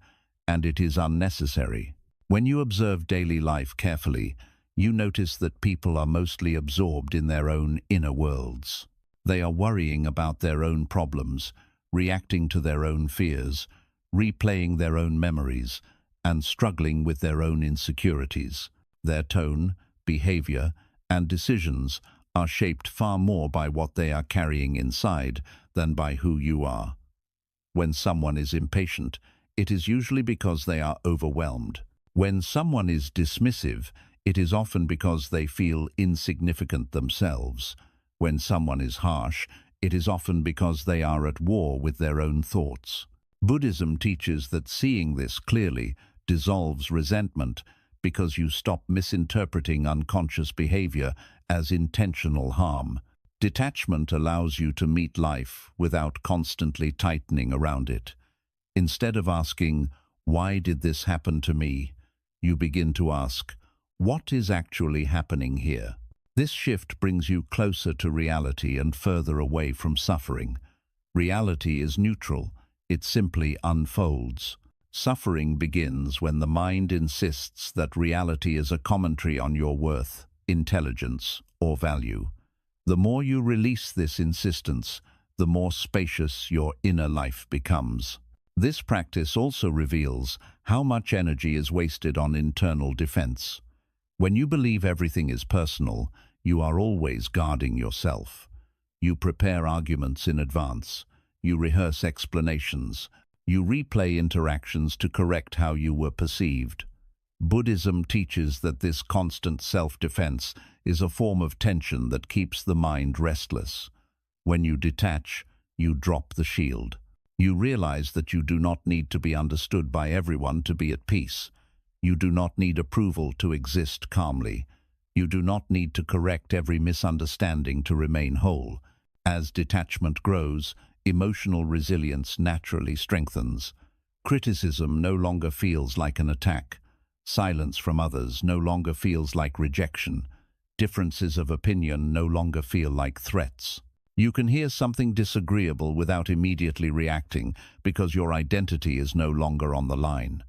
and it is unnecessary. When you observe daily life carefully, you notice that people are mostly absorbed in their own inner worlds. They are worrying about their own problems, reacting to their own fears, replaying their own memories, and struggling with their own insecurities. Their tone, behavior, and decisions are shaped far more by what they are carrying inside than by who you are. When someone is impatient, it is usually because they are overwhelmed. When someone is dismissive, it is often because they feel insignificant themselves. When someone is harsh, it is often because they are at war with their own thoughts. Buddhism teaches that seeing this clearly dissolves resentment because you stop misinterpreting unconscious behavior as intentional harm. Detachment allows you to meet life without constantly tightening around it. Instead of asking, "Why did this happen to me?" you begin to ask, "What is actually happening here?" This shift brings you closer to reality and further away from suffering. Reality is neutral, it simply unfolds. Suffering begins when the mind insists that reality is a commentary on your worth, intelligence, or value. The more you release this insistence, the more spacious your inner life becomes. This practice also reveals how much energy is wasted on internal defense. When you believe everything is personal, you are always guarding yourself. You prepare arguments in advance. You rehearse explanations. You replay interactions to correct how you were perceived. Buddhism teaches that this constant self-defense is a form of tension that keeps the mind restless. When you detach, you drop the shield. You realize that you do not need to be understood by everyone to be at peace. You do not need approval to exist calmly. You do not need to correct every misunderstanding to remain whole. As detachment grows, emotional resilience naturally strengthens. Criticism no longer feels like an attack. Silence from others no longer feels like rejection. Differences of opinion no longer feel like threats. You can hear something disagreeable without immediately reacting because your identity is no longer on the line.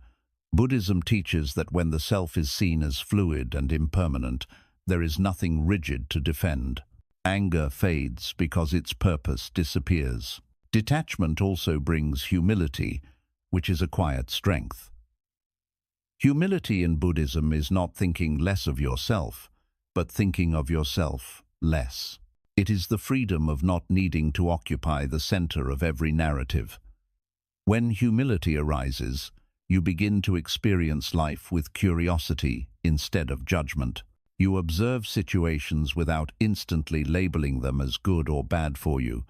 Buddhism teaches that when the self is seen as fluid and impermanent, there is nothing rigid to defend. Anger fades because its purpose disappears. Detachment also brings humility, which is a quiet strength. Humility in Buddhism is not thinking less of yourself, but thinking of yourself less. It is the freedom of not needing to occupy the center of every narrative. When humility arises, you begin to experience life with curiosity instead of judgment. You observe situations without instantly labeling them as good or bad for you.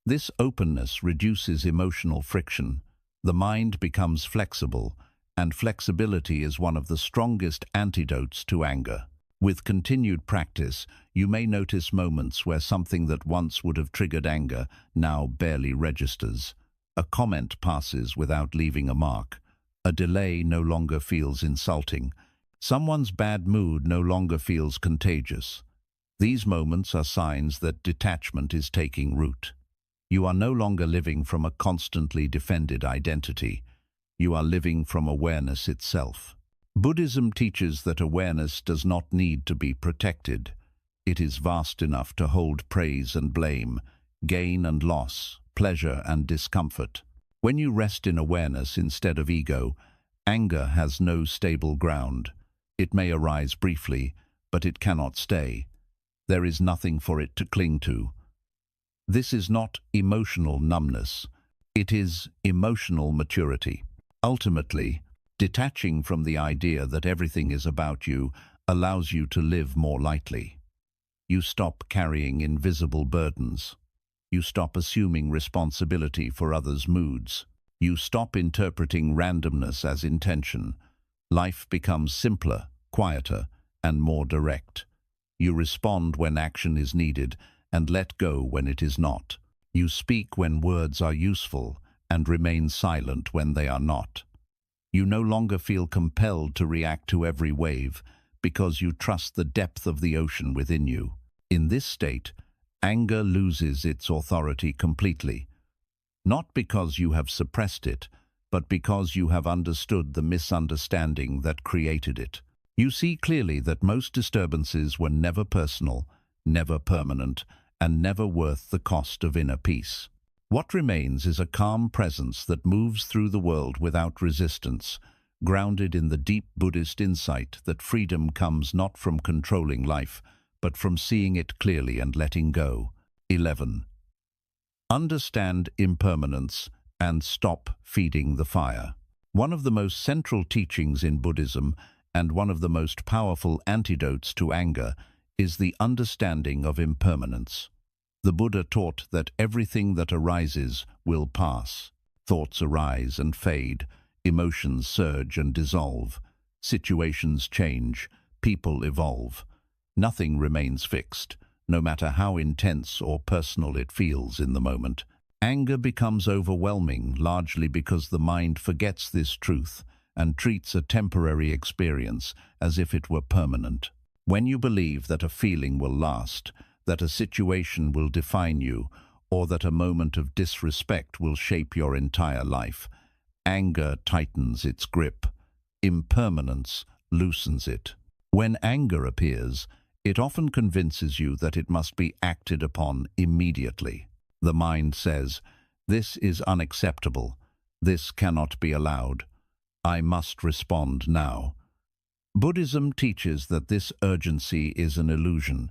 This openness reduces emotional friction. The mind becomes flexible, and flexibility is one of the strongest antidotes to anger. With continued practice, you may notice moments where something that once would have triggered anger now barely registers. A comment passes without leaving a mark. A delay no longer feels insulting. Someone's bad mood no longer feels contagious. These moments are signs that detachment is taking root. You are no longer living from a constantly defended identity. You are living from awareness itself. Buddhism teaches that awareness does not need to be protected. It is vast enough to hold praise and blame, gain and loss, pleasure and discomfort. When you rest in awareness instead of ego, anger has no stable ground. It may arise briefly, but it cannot stay. There is nothing for it to cling to. This is not emotional numbness. It is emotional maturity. Ultimately, detaching from the idea that everything is about you allows you to live more lightly. You stop carrying invisible burdens. You stop assuming responsibility for others' moods. You stop interpreting randomness as intention. Life becomes simpler, quieter, and more direct. You respond when action is needed and let go when it is not. You speak when words are useful and remain silent when they are not. You no longer feel compelled to react to every wave because you trust the depth of the ocean within you. In this state, anger loses its authority completely, not because you have suppressed it, but because you have understood the misunderstanding that created it. You see clearly that most disturbances were never personal, never permanent, and never worth the cost of inner peace. What remains is a calm presence that moves through the world without resistance, grounded in the deep Buddhist insight that freedom comes not from controlling life, but from seeing it clearly and letting go. 11. Understand impermanence and stop feeding the fire. One of the most central teachings in Buddhism and one of the most powerful antidotes to anger is the understanding of impermanence. The Buddha taught that everything that arises will pass. Thoughts arise and fade, emotions surge and dissolve, situations change, people evolve. Nothing remains fixed, no matter how intense or personal it feels in the moment. Anger becomes overwhelming largely because the mind forgets this truth and treats a temporary experience as if it were permanent. When you believe that a feeling will last, that a situation will define you, or that a moment of disrespect will shape your entire life, anger tightens its grip. Impermanence loosens it. When anger appears, it often convinces you that it must be acted upon immediately. The mind says, "This is unacceptable. This cannot be allowed. I must respond now." Buddhism teaches that this urgency is an illusion.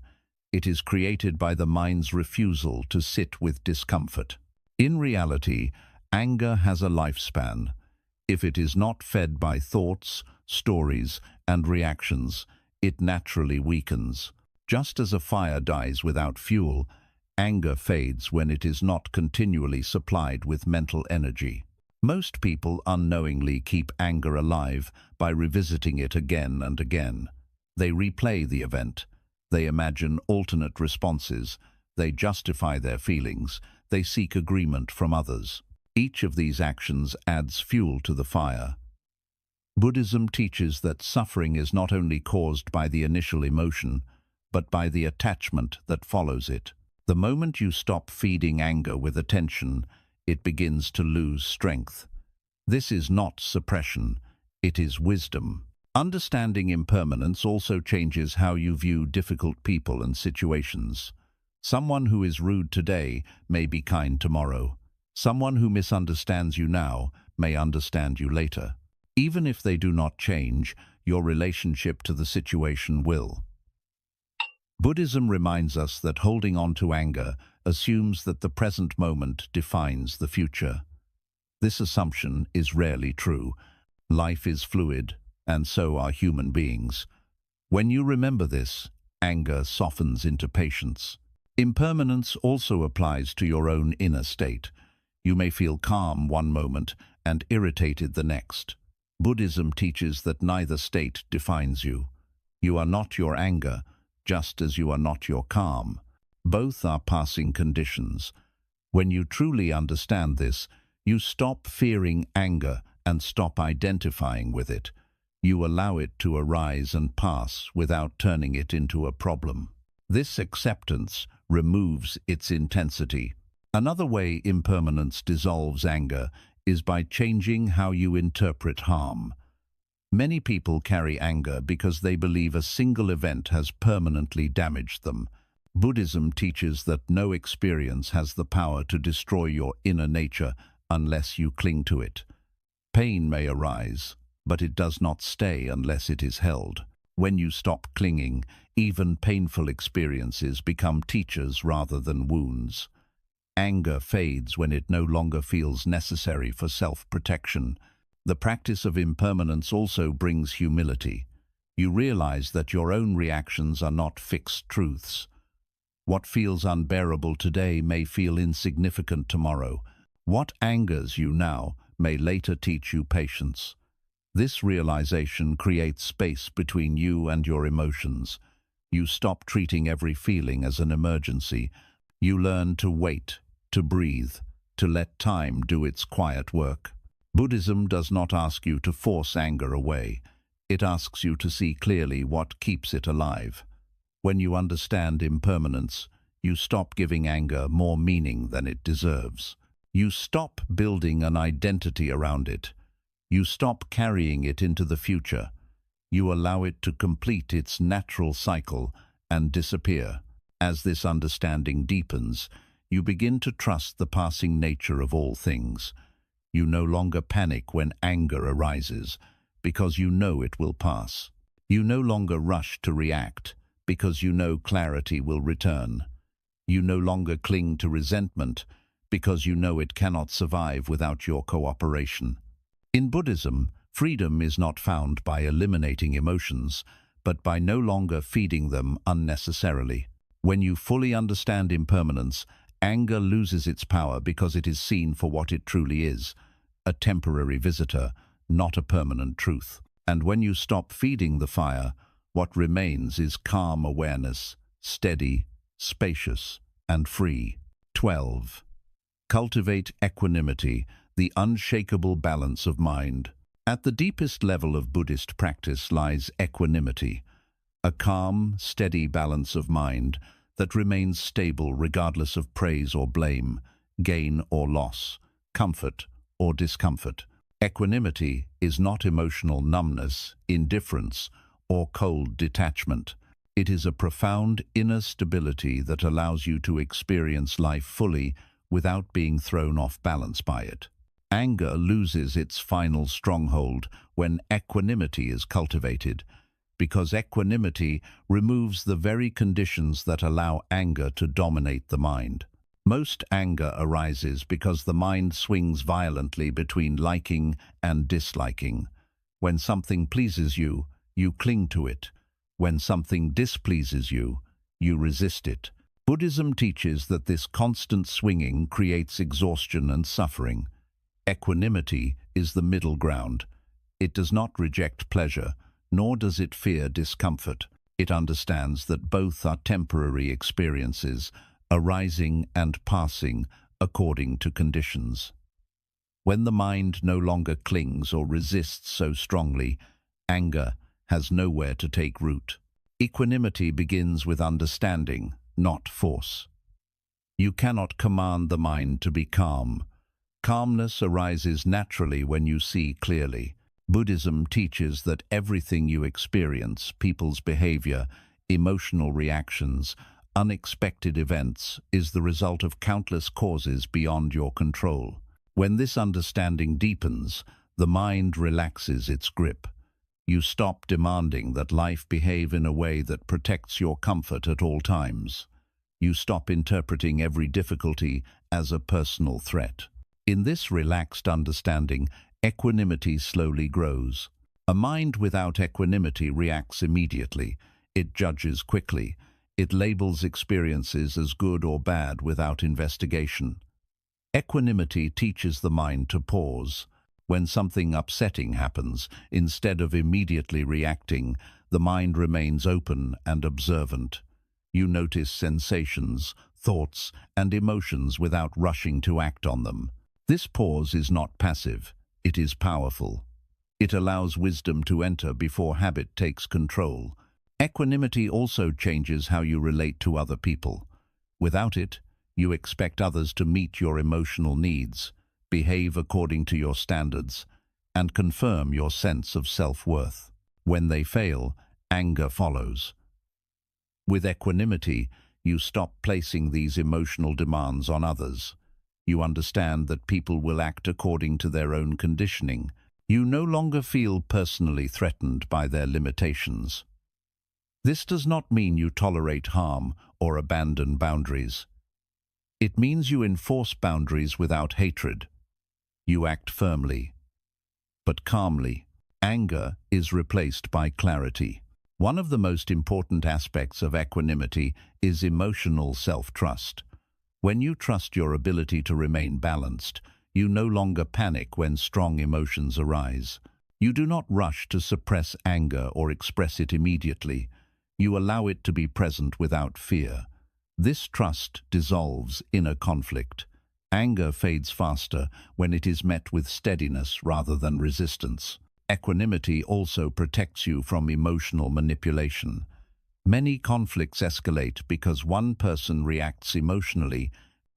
It is created by the mind's refusal to sit with discomfort. In reality, anger has a lifespan. If it is not fed by thoughts, stories, and reactions, it naturally weakens. Just as a fire dies without fuel, anger fades when it is not continually supplied with mental energy. Most people unknowingly keep anger alive by revisiting it again and again. They replay the event. They imagine alternate responses. They justify their feelings. They seek agreement from others. Each of these actions adds fuel to the fire. Buddhism teaches that suffering is not only caused by the initial emotion, but by the attachment that follows it. The moment you stop feeding anger with attention, it begins to lose strength. This is not suppression, it is wisdom. Understanding impermanence also changes how you view difficult people and situations. Someone who is rude today may be kind tomorrow. Someone who misunderstands you now may understand you later. Even if they do not change, your relationship to the situation will. Buddhism reminds us that holding on to anger assumes that the present moment defines the future. This assumption is rarely true. Life is fluid, and so are human beings. When you remember this, anger softens into patience. Impermanence also applies to your own inner state. You may feel calm one moment and irritated the next. Buddhism teaches that neither state defines you. You are not your anger, just as you are not your calm. Both are passing conditions. When you truly understand this, you stop fearing anger and stop identifying with it. You allow it to arise and pass without turning it into a problem. This acceptance removes its intensity. Another way impermanence dissolves anger is by changing how you interpret harm. Many people carry anger because they believe a single event has permanently damaged them. Buddhism teaches that no experience has the power to destroy your inner nature unless you cling to it. Pain may arise, but it does not stay unless it is held. When you stop clinging, even painful experiences become teachers rather than wounds. Anger fades when it no longer feels necessary for self-protection. The practice of impermanence also brings humility. You realize that your own reactions are not fixed truths. What feels unbearable today may feel insignificant tomorrow. What angers you now may later teach you patience. This realization creates space between you and your emotions. You stop treating every feeling as an emergency. You learn to wait, to breathe, to let time do its quiet work. Buddhism does not ask you to force anger away. It asks you to see clearly what keeps it alive. When you understand impermanence, you stop giving anger more meaning than it deserves. You stop building an identity around it. You stop carrying it into the future. You allow it to complete its natural cycle and disappear. As this understanding deepens, you begin to trust the passing nature of all things. You no longer panic when anger arises, because you know it will pass. You no longer rush to react, because you know clarity will return. You no longer cling to resentment, because you know it cannot survive without your cooperation. In Buddhism, freedom is not found by eliminating emotions, but by no longer feeding them unnecessarily. When you fully understand impermanence, anger loses its power because it is seen for what it truly is, a temporary visitor, not a permanent truth. And when you stop feeding the fire, what remains is calm awareness, steady, spacious, and free. 12. Cultivate equanimity, the unshakable balance of mind. At the deepest level of Buddhist practice lies equanimity, a calm, steady balance of mind that remains stable regardless of praise or blame, gain or loss, comfort or discomfort. Equanimity is not emotional numbness, indifference, or cold detachment. It is a profound inner stability that allows you to experience life fully without being thrown off balance by it. Anger loses its final stronghold when equanimity is cultivated, because equanimity removes the very conditions that allow anger to dominate the mind. Most anger arises because the mind swings violently between liking and disliking. When something pleases you, you cling to it. When something displeases you, you resist it. Buddhism teaches that this constant swinging creates exhaustion and suffering. Equanimity is the middle ground. It does not reject pleasure, nor does it fear discomfort. It understands that both are temporary experiences, arising and passing according to conditions. When the mind no longer clings or resists so strongly, anger has nowhere to take root. Equanimity begins with understanding, not force. You cannot command the mind to be calm. Calmness arises naturally when you see clearly. Buddhism teaches that everything you experience, people's behavior, emotional reactions, unexpected events, is the result of countless causes beyond your control. When this understanding deepens, the mind relaxes its grip. You stop demanding that life behave in a way that protects your comfort at all times. You stop interpreting every difficulty as a personal threat. In this relaxed understanding, equanimity slowly grows. A mind without equanimity reacts immediately. It judges quickly. It labels experiences as good or bad without investigation. Equanimity teaches the mind to pause. When something upsetting happens, instead of immediately reacting, the mind remains open and observant. You notice sensations, thoughts, and emotions without rushing to act on them. This pause is not passive, it is powerful. It allows wisdom to enter before habit takes control. Equanimity also changes how you relate to other people. Without it, you expect others to meet your emotional needs, behave according to your standards, and confirm your sense of self-worth. When they fail, anger follows. With equanimity, you stop placing these emotional demands on others. You understand that people will act according to their own conditioning. You no longer feel personally threatened by their limitations. This does not mean you tolerate harm or abandon boundaries. It means you enforce boundaries without hatred. You act firmly, but calmly. Anger is replaced by clarity. One of the most important aspects of equanimity is emotional self-trust. When you trust your ability to remain balanced, you no longer panic when strong emotions arise. You do not rush to suppress anger or express it immediately. You allow it to be present without fear. This trust dissolves inner conflict. Anger fades faster when it is met with steadiness rather than resistance. Equanimity also protects you from emotional manipulation. Many conflicts escalate because one person reacts emotionally,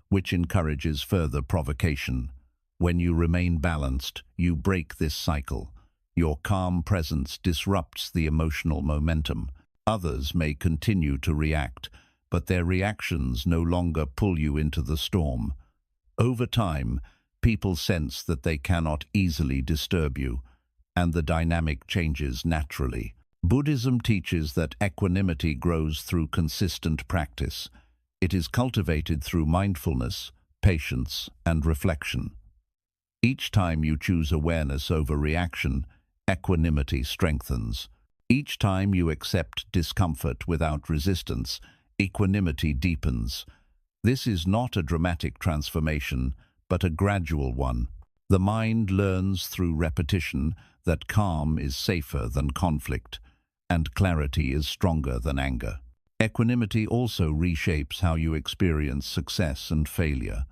which encourages further provocation. When you remain balanced, you break this cycle. Your calm presence disrupts the emotional momentum. Others may continue to react, but their reactions no longer pull you into the storm. Over time, people sense that they cannot easily disturb you, and the dynamic changes naturally. Buddhism teaches that equanimity grows through consistent practice. It is cultivated through mindfulness, patience, and reflection. Each time you choose awareness over reaction, equanimity strengthens. Each time you accept discomfort without resistance, equanimity deepens. This is not a dramatic transformation, but a gradual one. The mind learns through repetition that calm is safer than conflict, and clarity is stronger than anger. Equanimity also reshapes how you experience success and failure.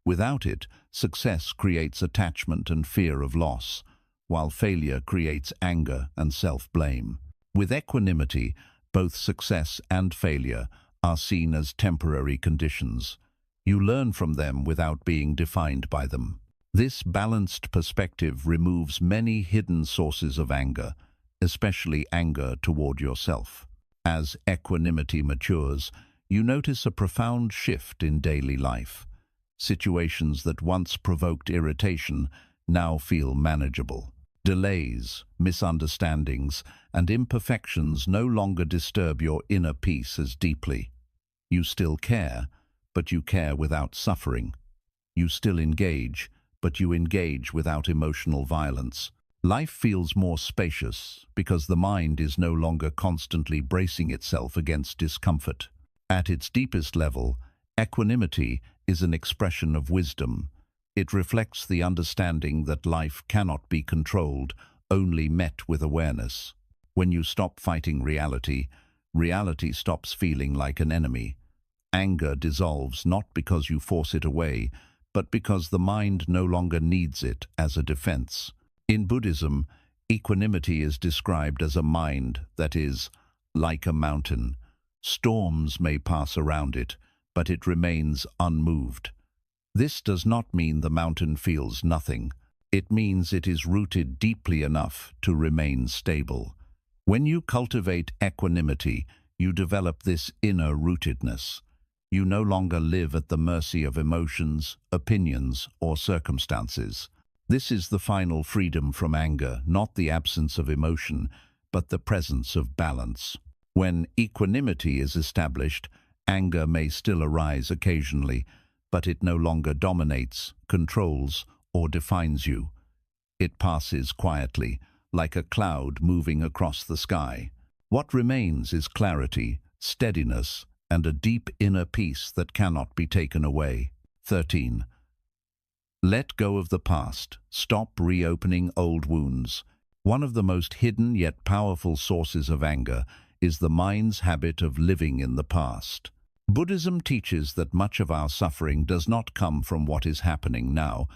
Without it, success creates attachment and fear of loss, while failure creates anger and self-blame. With equanimity, both success and failure are seen as temporary conditions. You learn from them without being defined by them. This balanced perspective removes many hidden sources of anger, especially anger toward yourself. As equanimity matures, you notice a profound shift in daily life. Situations that once provoked irritation now feel manageable. Delays, misunderstandings, and imperfections no longer disturb your inner peace as deeply. You still care, but you care without suffering. You still engage, but you engage without emotional violence. Life feels more spacious because the mind is no longer constantly bracing itself against discomfort. At its deepest level, equanimity is an expression of wisdom. It reflects the understanding that life cannot be controlled, only met with awareness. When you stop fighting reality, reality stops feeling like an enemy. Anger dissolves not because you force it away, but because the mind no longer needs it as a defense. In Buddhism, equanimity is described as a mind that is like a mountain. Storms may pass around it, but it remains unmoved. This does not mean the mountain feels nothing. It means it is rooted deeply enough to remain stable. When you cultivate equanimity, you develop this inner rootedness. You no longer live at the mercy of emotions, opinions, or circumstances. This is the final freedom from anger, not the absence of emotion, but the presence of balance. When equanimity is established, anger may still arise occasionally, but it no longer dominates, controls, or defines you. It passes quietly, like a cloud moving across the sky. What remains is clarity, steadiness, and a deep inner peace that cannot be taken away. 13. Let go of the past. Stop reopening old wounds. One of the most hidden yet powerful sources of anger is the mind's habit of living in the past. Buddhism teaches that much of our suffering does not come from what is happening now,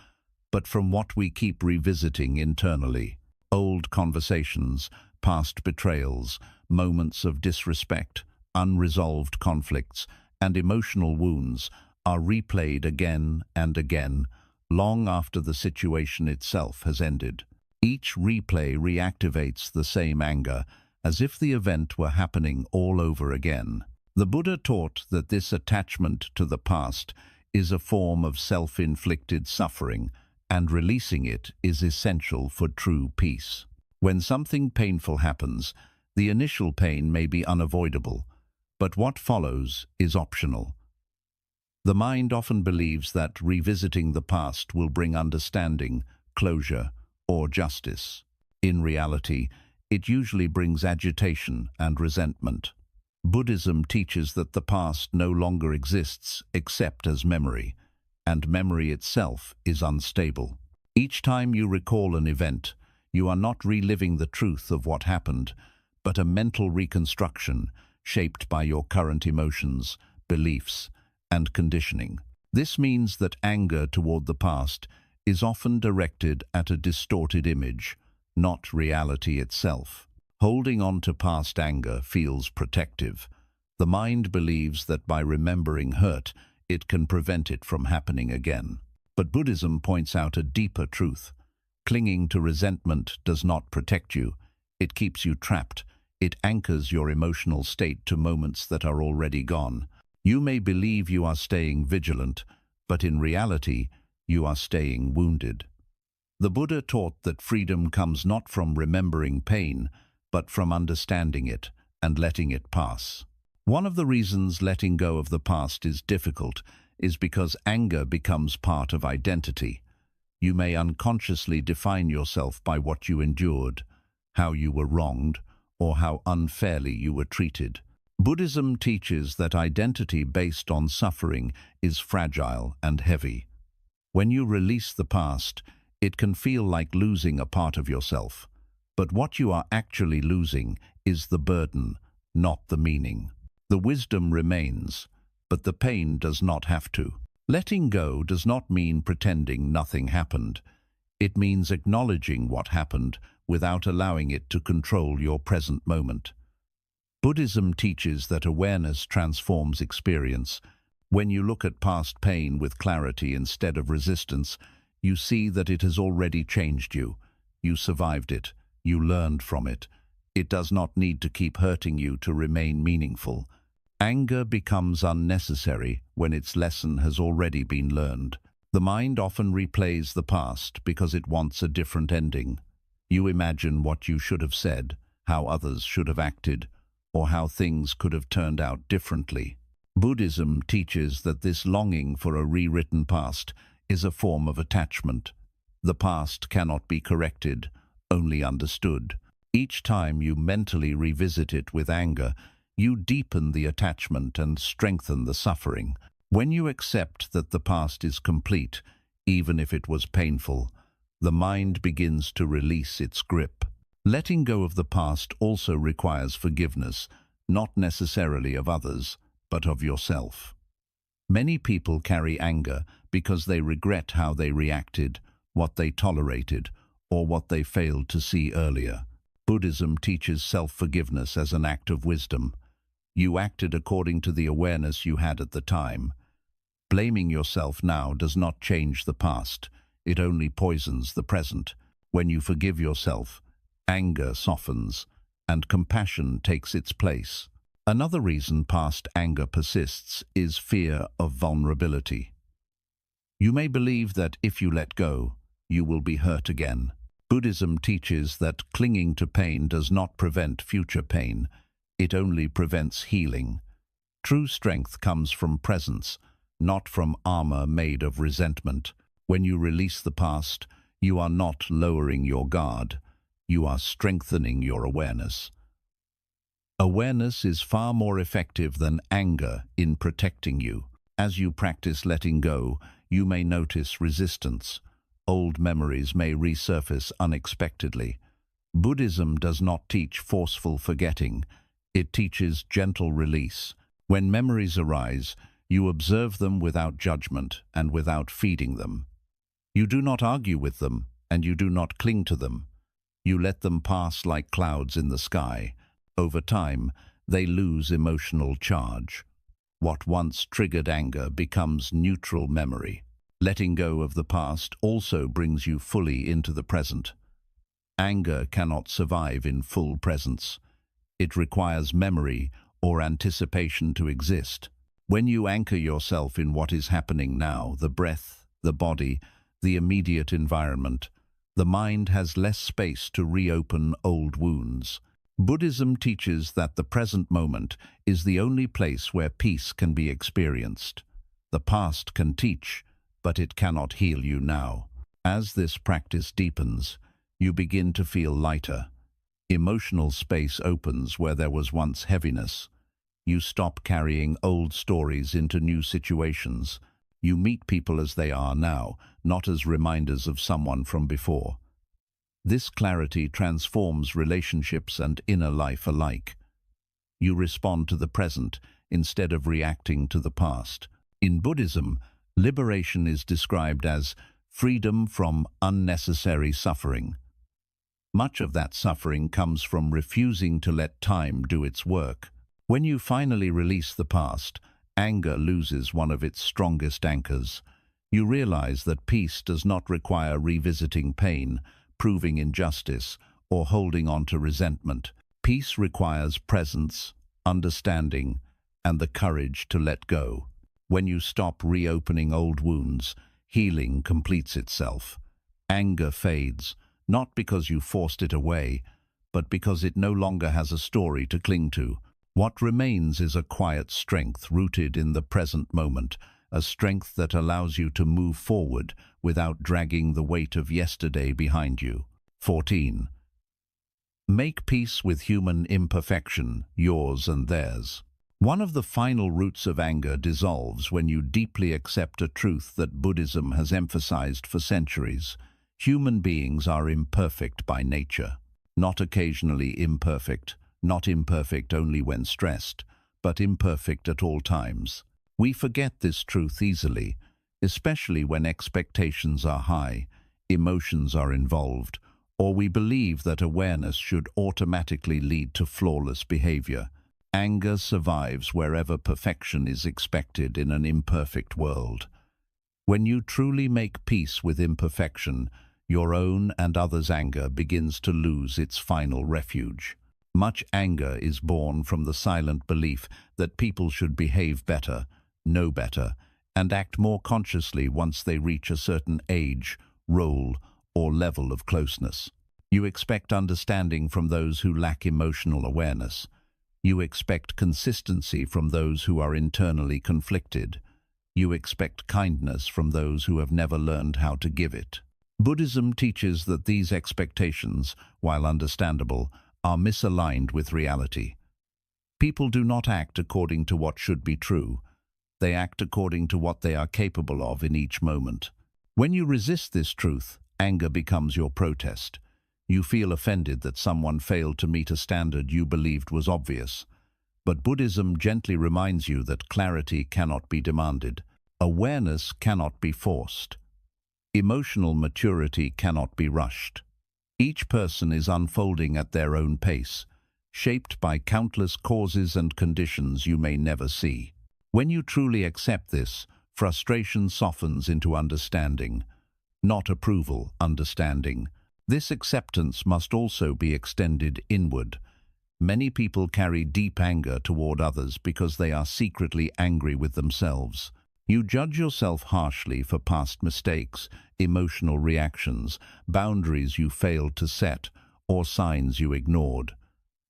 but from what we keep revisiting internally. Old conversations, past betrayals, moments of disrespect, unresolved conflicts, and emotional wounds are replayed again and again, long after the situation itself has ended. Each replay reactivates the same anger, as if the event were happening all over again. The Buddha taught that this attachment to the past is a form of self-inflicted suffering, and releasing it is essential for true peace. When something painful happens, the initial pain may be unavoidable, but what follows is optional. The mind often believes that revisiting the past will bring understanding, closure, or justice. In reality, it usually brings agitation and resentment. Buddhism teaches that the past no longer exists except as memory, and memory itself is unstable. Each time you recall an event, you are not reliving the truth of what happened, but a mental reconstruction shaped by your current emotions, beliefs, and conditioning. This means that anger toward the past is often directed at a distorted image, not reality itself. Holding on to past anger feels protective. The mind believes that by remembering hurt, it can prevent it from happening again. But Buddhism points out a deeper truth. Clinging to resentment does not protect you. It keeps you trapped. It anchors your emotional state to moments that are already gone. You may believe you are staying vigilant, but in reality, you are staying wounded. The Buddha taught that freedom comes not from remembering pain, but from understanding it and letting it pass. One of the reasons letting go of the past is difficult is because anger becomes part of identity. You may unconsciously define yourself by what you endured, how you were wronged, or how unfairly you were treated. Buddhism teaches that identity based on suffering is fragile and heavy. When you release the past, it can feel like losing a part of yourself. But what you are actually losing is the burden, not the meaning. The wisdom remains, but the pain does not have to. Letting go does not mean pretending nothing happened. It means acknowledging what happened without allowing it to control your present moment. Buddhism teaches that awareness transforms experience. When you look at past pain with clarity instead of resistance, you see that it has already changed you. You survived it. You learned from it. It does not need to keep hurting you to remain meaningful. Anger becomes unnecessary when its lesson has already been learned. The mind often replays the past because it wants a different ending. You imagine what you should have said, how others should have acted, or how things could have turned out differently. Buddhism teaches that this longing for a rewritten past is a form of attachment. The past cannot be corrected, only understood. Each time you mentally revisit it with anger, you deepen the attachment and strengthen the suffering. When you accept that the past is complete, even if it was painful, the mind begins to release its grip. Letting go of the past also requires forgiveness, not necessarily of others, but of yourself. Many people carry anger because they regret how they reacted, what they tolerated, or what they failed to see earlier. Buddhism teaches self-forgiveness as an act of wisdom. You acted according to the awareness you had at the time. Blaming yourself now does not change the past. It only poisons the present. When you forgive yourself, anger softens, and compassion takes its place. Another reason past anger persists is fear of vulnerability. You may believe that if you let go, you will be hurt again. Buddhism teaches that clinging to pain does not prevent future pain. It only prevents healing. True strength comes from presence, not from armor made of resentment. When you release the past, you are not lowering your guard. You are strengthening your awareness. Awareness is far more effective than anger in protecting you. As you practice letting go, you may notice resistance. Old memories may resurface unexpectedly. Buddhism does not teach forceful forgetting. It teaches gentle release. When memories arise, you observe them without judgment and without feeding them. You do not argue with them, and you do not cling to them. You let them pass like clouds in the sky. Over time, they lose emotional charge. What once triggered anger becomes neutral memory. Letting go of the past also brings you fully into the present. Anger cannot survive in full presence. It requires memory or anticipation to exist. When you anchor yourself in what is happening now, the breath, the body, the immediate environment, the mind has less space to reopen old wounds. Buddhism teaches that the present moment is the only place where peace can be experienced. The past can teach, but it cannot heal you now. As this practice deepens, you begin to feel lighter. Emotional space opens where there was once heaviness. You stop carrying old stories into new situations. You meet people as they are now, not as reminders of someone from before. This clarity transforms relationships and inner life alike. You respond to the present instead of reacting to the past. In Buddhism, liberation is described as freedom from unnecessary suffering. Much of that suffering comes from refusing to let time do its work. When you finally release the past, anger loses one of its strongest anchors. You realize that peace does not require revisiting pain, proving injustice, or holding on to resentment. Peace requires presence, understanding, and the courage to let go. When you stop reopening old wounds, healing completes itself. Anger fades, not because you forced it away, but because it no longer has a story to cling to. What remains is a quiet strength rooted in the present moment, a strength that allows you to move forward without dragging the weight of yesterday behind you. 14. Make peace with human imperfection, yours and theirs. One of the final roots of anger dissolves when you deeply accept a truth that Buddhism has emphasized for centuries. Human beings are imperfect by nature. Not occasionally imperfect, not imperfect only when stressed, but imperfect at all times. We forget this truth easily, especially when expectations are high, emotions are involved, or we believe that awareness should automatically lead to flawless behavior. Anger survives wherever perfection is expected in an imperfect world. When you truly make peace with imperfection, your own and others' anger begins to lose its final refuge. Much anger is born from the silent belief that people should behave better, know better, and act more consciously once they reach a certain age, role, or level of closeness. You expect understanding from those who lack emotional awareness. You expect consistency from those who are internally conflicted. You expect kindness from those who have never learned how to give it. Buddhism teaches that these expectations, while understandable, are misaligned with reality. People do not act according to what should be true. They act according to what they are capable of in each moment. When you resist this truth, anger becomes your protest. You feel offended that someone failed to meet a standard you believed was obvious. But Buddhism gently reminds you that clarity cannot be demanded. Awareness cannot be forced. Emotional maturity cannot be rushed. Each person is unfolding at their own pace, shaped by countless causes and conditions you may never see. When you truly accept this, frustration softens into understanding. Not approval, understanding. This acceptance must also be extended inward. Many people carry deep anger toward others because they are secretly angry with themselves. You judge yourself harshly for past mistakes, emotional reactions, boundaries you failed to set, or signs you ignored.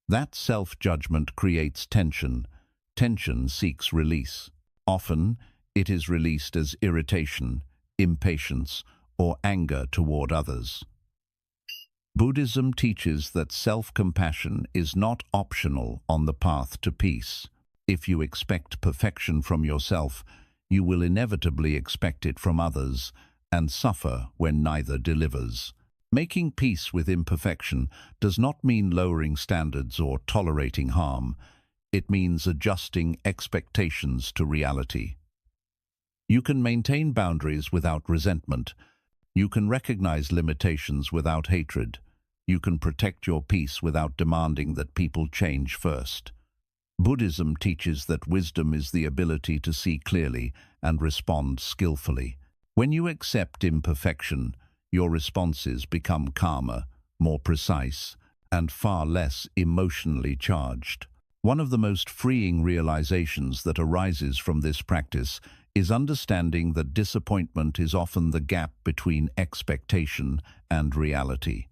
That self-judgment creates tension. Tension seeks release. Often, it is released as irritation, impatience, or anger toward others. Buddhism teaches that self-compassion is not optional on the path to peace. If you expect perfection from yourself, you will inevitably expect it from others and suffer when neither delivers. Making peace with imperfection does not mean lowering standards or tolerating harm. It means adjusting expectations to reality. You can maintain boundaries without resentment. You can recognize limitations without hatred. You can protect your peace without demanding that people change first. Buddhism teaches that wisdom is the ability to see clearly and respond skillfully. When you accept imperfection, your responses become calmer, more precise, and far less emotionally charged. One of the most freeing realizations that arises from this practice is understanding that disappointment is often the gap between expectation and reality.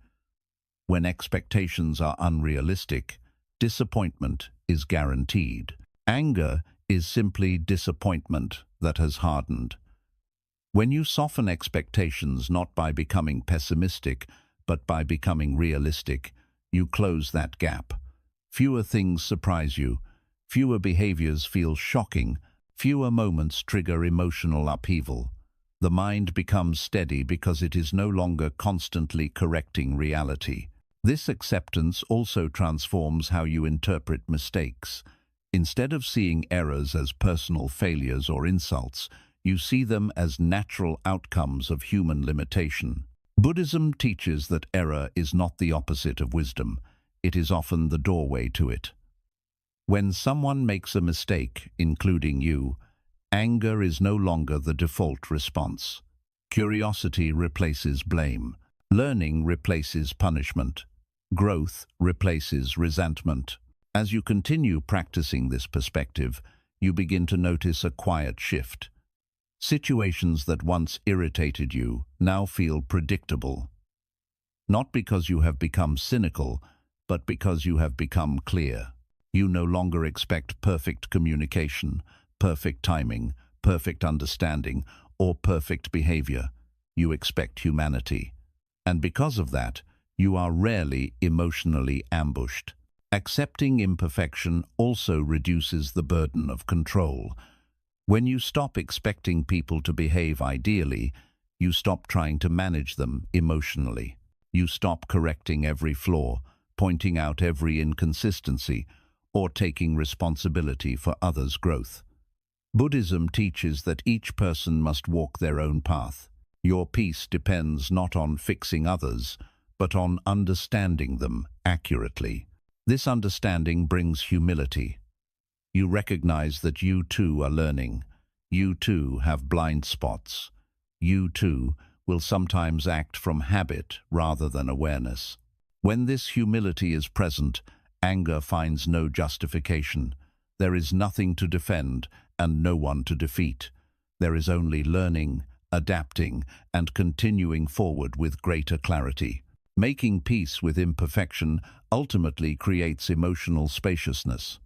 When expectations are unrealistic, disappointment is guaranteed. Anger is simply disappointment that has hardened. When you soften expectations not by becoming pessimistic, but by becoming realistic, you close that gap. Fewer things surprise you, fewer behaviors feel shocking, fewer moments trigger emotional upheaval. The mind becomes steady because it is no longer constantly correcting reality. This acceptance also transforms how you interpret mistakes. Instead of seeing errors as personal failures or insults, you see them as natural outcomes of human limitation. Buddhism teaches that error is not the opposite of wisdom. It is often the doorway to it. When someone makes a mistake, including you, anger is no longer the default response. Curiosity replaces blame. Learning replaces punishment. Growth replaces resentment. As you continue practicing this perspective, you begin to notice a quiet shift. Situations that once irritated you now feel predictable. Not because you have become cynical, but because you have become clear. You no longer expect perfect communication, perfect timing, perfect understanding, or perfect behavior. You expect humanity. And because of that, you are rarely emotionally ambushed. Accepting imperfection also reduces the burden of control. When you stop expecting people to behave ideally, you stop trying to manage them emotionally. You stop correcting every flaw, pointing out every inconsistency, or taking responsibility for others' growth. Buddhism teaches that each person must walk their own path. Your peace depends not on fixing others, but on understanding them accurately. This understanding brings humility. You recognize that you too are learning. You too have blind spots. You too will sometimes act from habit rather than awareness. When this humility is present, anger finds no justification. There is nothing to defend and no one to defeat. There is only learning, adapting, and continuing forward with greater clarity. Making peace with imperfection ultimately creates emotional spaciousness.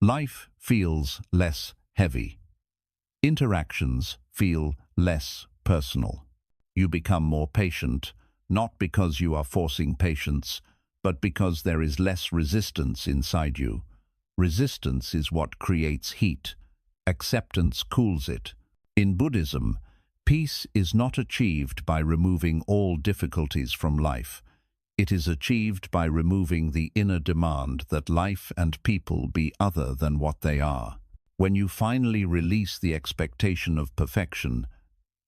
Life feels less heavy. Interactions feel less personal. You become more patient, not because you are forcing patience, but because there is less resistance inside you. Resistance is what creates heat. Acceptance cools it. In Buddhism, peace is not achieved by removing all difficulties from life. It is achieved by removing the inner demand that life and people be other than what they are. When you finally release the expectation of perfection,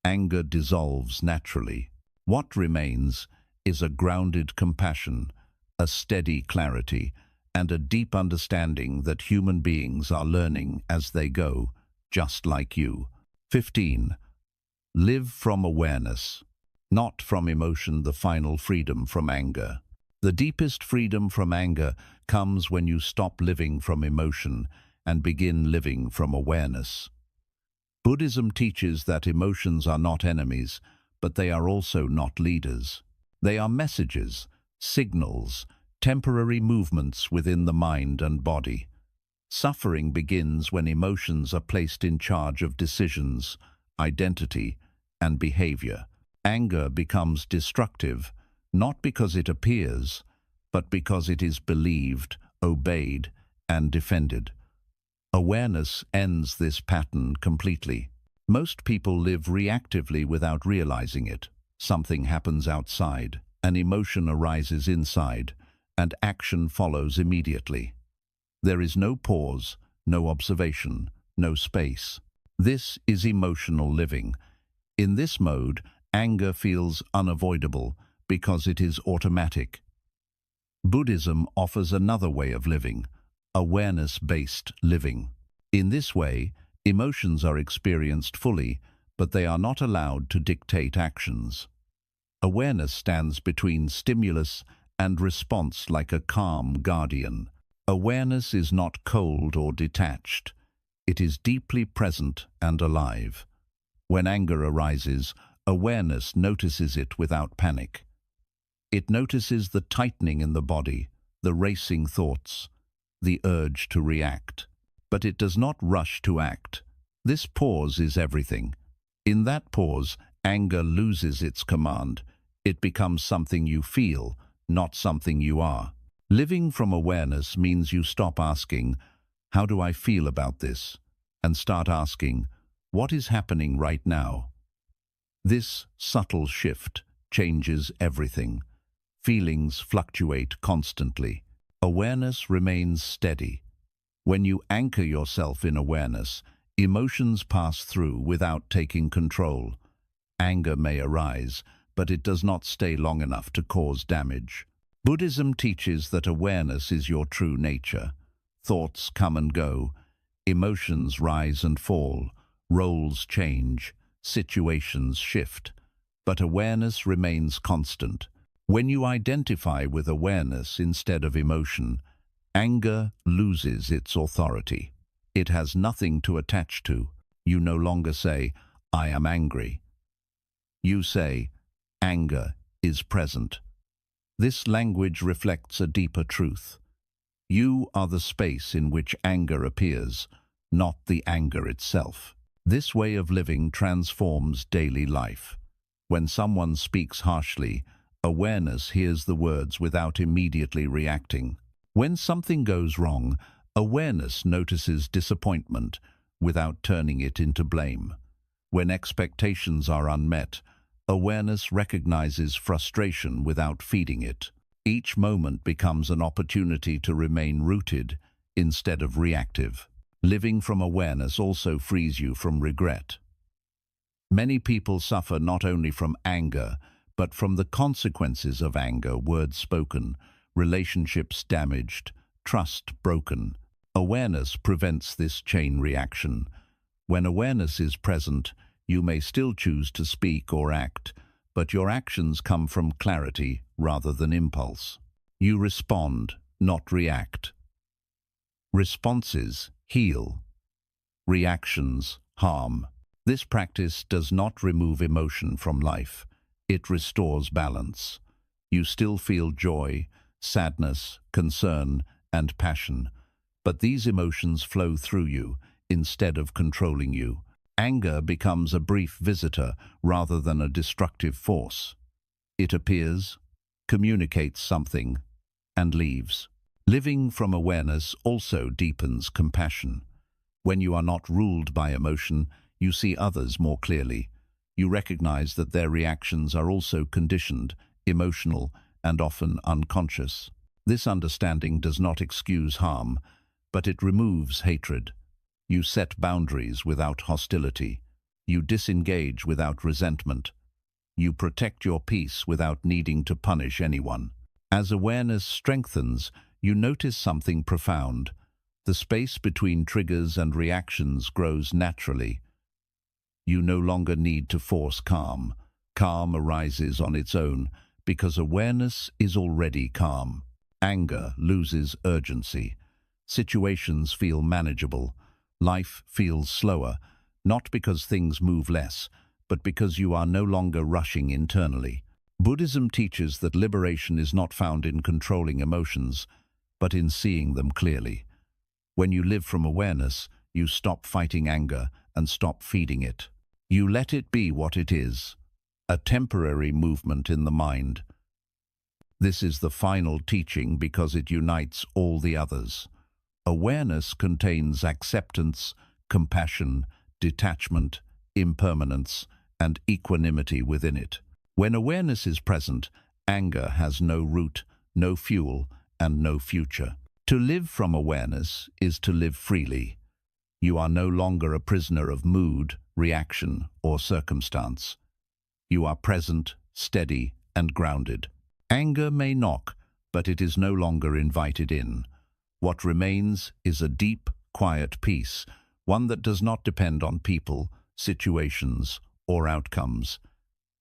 anger dissolves naturally. What remains is a grounded compassion, a steady clarity, and a deep understanding that human beings are learning as they go, just like you. 15. Live from awareness, not from emotion, the final freedom from anger. The deepest freedom from anger comes when you stop living from emotion and begin living from awareness. Buddhism teaches that emotions are not enemies, but they are also not leaders. They are messages, signals, temporary movements within the mind and body. Suffering begins when emotions are placed in charge of decisions, identity, and behavior. Anger becomes destructive, not because it appears, but because it is believed, obeyed, and defended. Awareness ends this pattern completely. Most people live reactively without realizing it. Something happens outside, an emotion arises inside, and action follows immediately. There is no pause, no observation, no space. This is emotional living. In this mode, anger feels unavoidable because it is automatic. Buddhism offers another way of living, awareness-based living. In this way, emotions are experienced fully, but they are not allowed to dictate actions. Awareness stands between stimulus and response like a calm guardian. Awareness is not cold or detached. It is deeply present and alive. When anger arises, awareness notices it without panic. It notices the tightening in the body, the racing thoughts, the urge to react. But it does not rush to act. This pause is everything. In that pause, anger loses its command. It becomes something you feel, not something you are. Living from awareness means you stop asking, "How do I feel about this?" and start asking, "What is happening right now?" This subtle shift changes everything. Feelings fluctuate constantly. Awareness remains steady. When you anchor yourself in awareness, emotions pass through without taking control. Anger may arise, but it does not stay long enough to cause damage. Buddhism teaches that awareness is your true nature. Thoughts come and go, emotions rise and fall, roles change, situations shift, but awareness remains constant. When you identify with awareness instead of emotion, anger loses its authority. It has nothing to attach to. You no longer say, "I am angry." You say, "Anger is present." This language reflects a deeper truth. You are the space in which anger appears, not the anger itself. This way of living transforms daily life. When someone speaks harshly, awareness hears the words without immediately reacting. When something goes wrong, awareness notices disappointment without turning it into blame. When expectations are unmet, awareness recognizes frustration without feeding it. Each moment becomes an opportunity to remain rooted instead of reactive. Living from awareness also frees you from regret. Many people suffer not only from anger, but from the consequences of anger: words spoken, relationships damaged, trust broken. Awareness prevents this chain reaction. When awareness is present, you may still choose to speak or act, but your actions come from clarity rather than impulse. You respond, not react. Responses heal. Reactions harm. This practice does not remove emotion from life. It restores balance. You still feel joy, sadness, concern, and passion, but these emotions flow through you instead of controlling you. Anger becomes a brief visitor rather than a destructive force. It appears, communicates something, and leaves. Living from awareness also deepens compassion. When you are not ruled by emotion, you see others more clearly. You recognize that their reactions are also conditioned, emotional, and often unconscious. This understanding does not excuse harm, but it removes hatred. You set boundaries without hostility. You disengage without resentment. You protect your peace without needing to punish anyone. As awareness strengthens, you notice something profound. The space between triggers and reactions grows naturally. You no longer need to force calm. Calm arises on its own because awareness is already calm. Anger loses urgency. Situations feel manageable. Life feels slower, not because things move less, but because you are no longer rushing internally. Buddhism teaches that liberation is not found in controlling emotions, but in seeing them clearly. When you live from awareness, you stop fighting anger and stop feeding it. You let it be what it is, a temporary movement in the mind. This is the final teaching because it unites all the others. Awareness contains acceptance, compassion, detachment, impermanence, and equanimity within it. When awareness is present, anger has no root, no fuel, and no future. To live from awareness is to live freely. You are no longer a prisoner of mood, reaction, or circumstance. You are present, steady, and grounded. Anger may knock, but it is no longer invited in. What remains is a deep, quiet peace, one that does not depend on people, situations, or outcomes.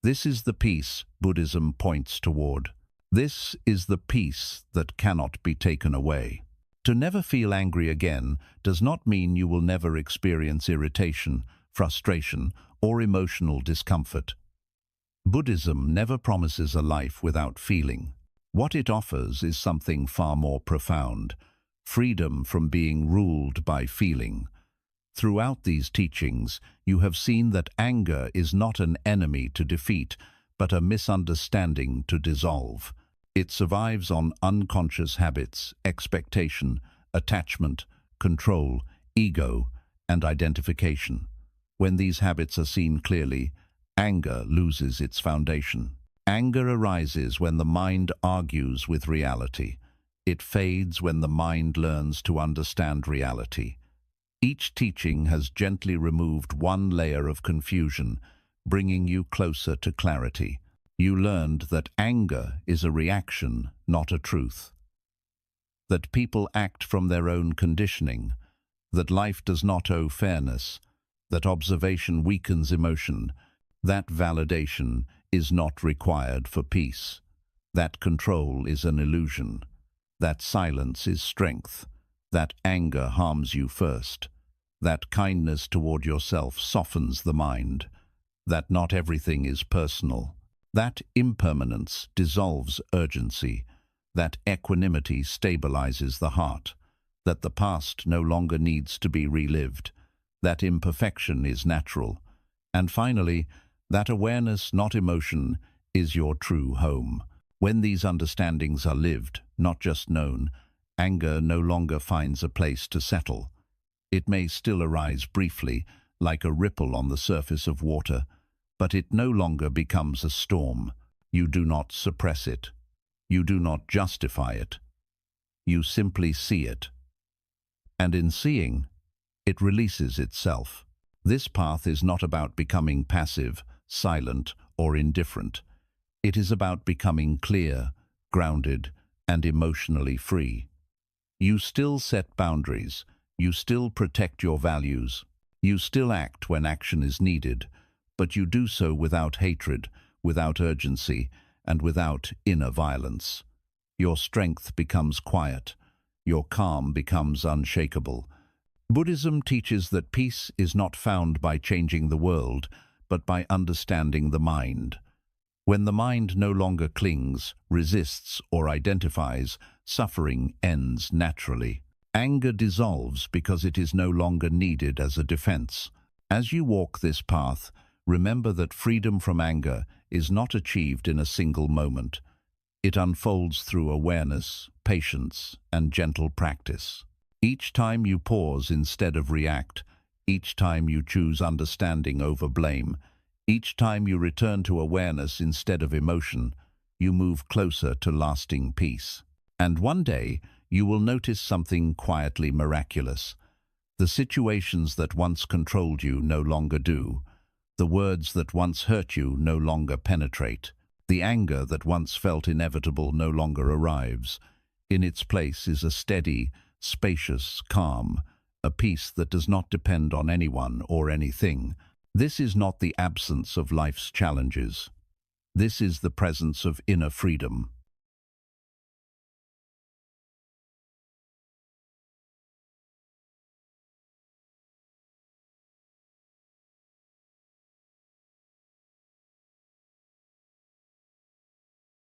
This is the peace Buddhism points toward. This is the peace that cannot be taken away. To never feel angry again does not mean you will never experience irritation, frustration, or emotional discomfort. Buddhism never promises a life without feeling. What it offers is something far more profound: freedom from being ruled by feeling. Throughout these teachings, you have seen that anger is not an enemy to defeat, but a misunderstanding to dissolve. It survives on unconscious habits, expectation, attachment, control, ego, and identification. When these habits are seen clearly, anger loses its foundation. Anger arises when the mind argues with reality. It fades when the mind learns to understand reality. Each teaching has gently removed one layer of confusion, bringing you closer to clarity. You learned that anger is a reaction, not a truth. That people act from their own conditioning, that life does not owe fairness, that observation weakens emotion, that validation is not required for peace, that control is an illusion, that silence is strength, that anger harms you first, that kindness toward yourself softens the mind, that not everything is personal, that impermanence dissolves urgency, that equanimity stabilizes the heart, that the past no longer needs to be relived, that imperfection is natural, and finally, that awareness, not emotion, is your true home. When these understandings are lived, not just known, anger no longer finds a place to settle. It may still arise briefly, like a ripple on the surface of water, but it no longer becomes a storm. You do not suppress it. You do not justify it. You simply see it. And in seeing, it releases itself. This path is not about becoming passive, silent, or indifferent. It is about becoming clear, grounded, and emotionally free. You still set boundaries. You still protect your values. You still act when action is needed, but you do so without hatred, without urgency, and without inner violence. Your strength becomes quiet. Your calm becomes unshakable. Buddhism teaches that peace is not found by changing the world, but by understanding the mind. When the mind no longer clings, resists, or identifies, suffering ends naturally. Anger dissolves because it is no longer needed as a defense. As you walk this path, remember that freedom from anger is not achieved in a single moment. It unfolds through awareness, patience, and gentle practice. Each time you pause instead of react, each time you choose understanding over blame, each time you return to awareness instead of emotion, you move closer to lasting peace. And one day, you will notice something quietly miraculous. The situations that once controlled you no longer do. The words that once hurt you no longer penetrate. The anger that once felt inevitable no longer arrives. In its place is a steady, spacious calm, a peace that does not depend on anyone or anything. This is not the absence of life's challenges. This is the presence of inner freedom.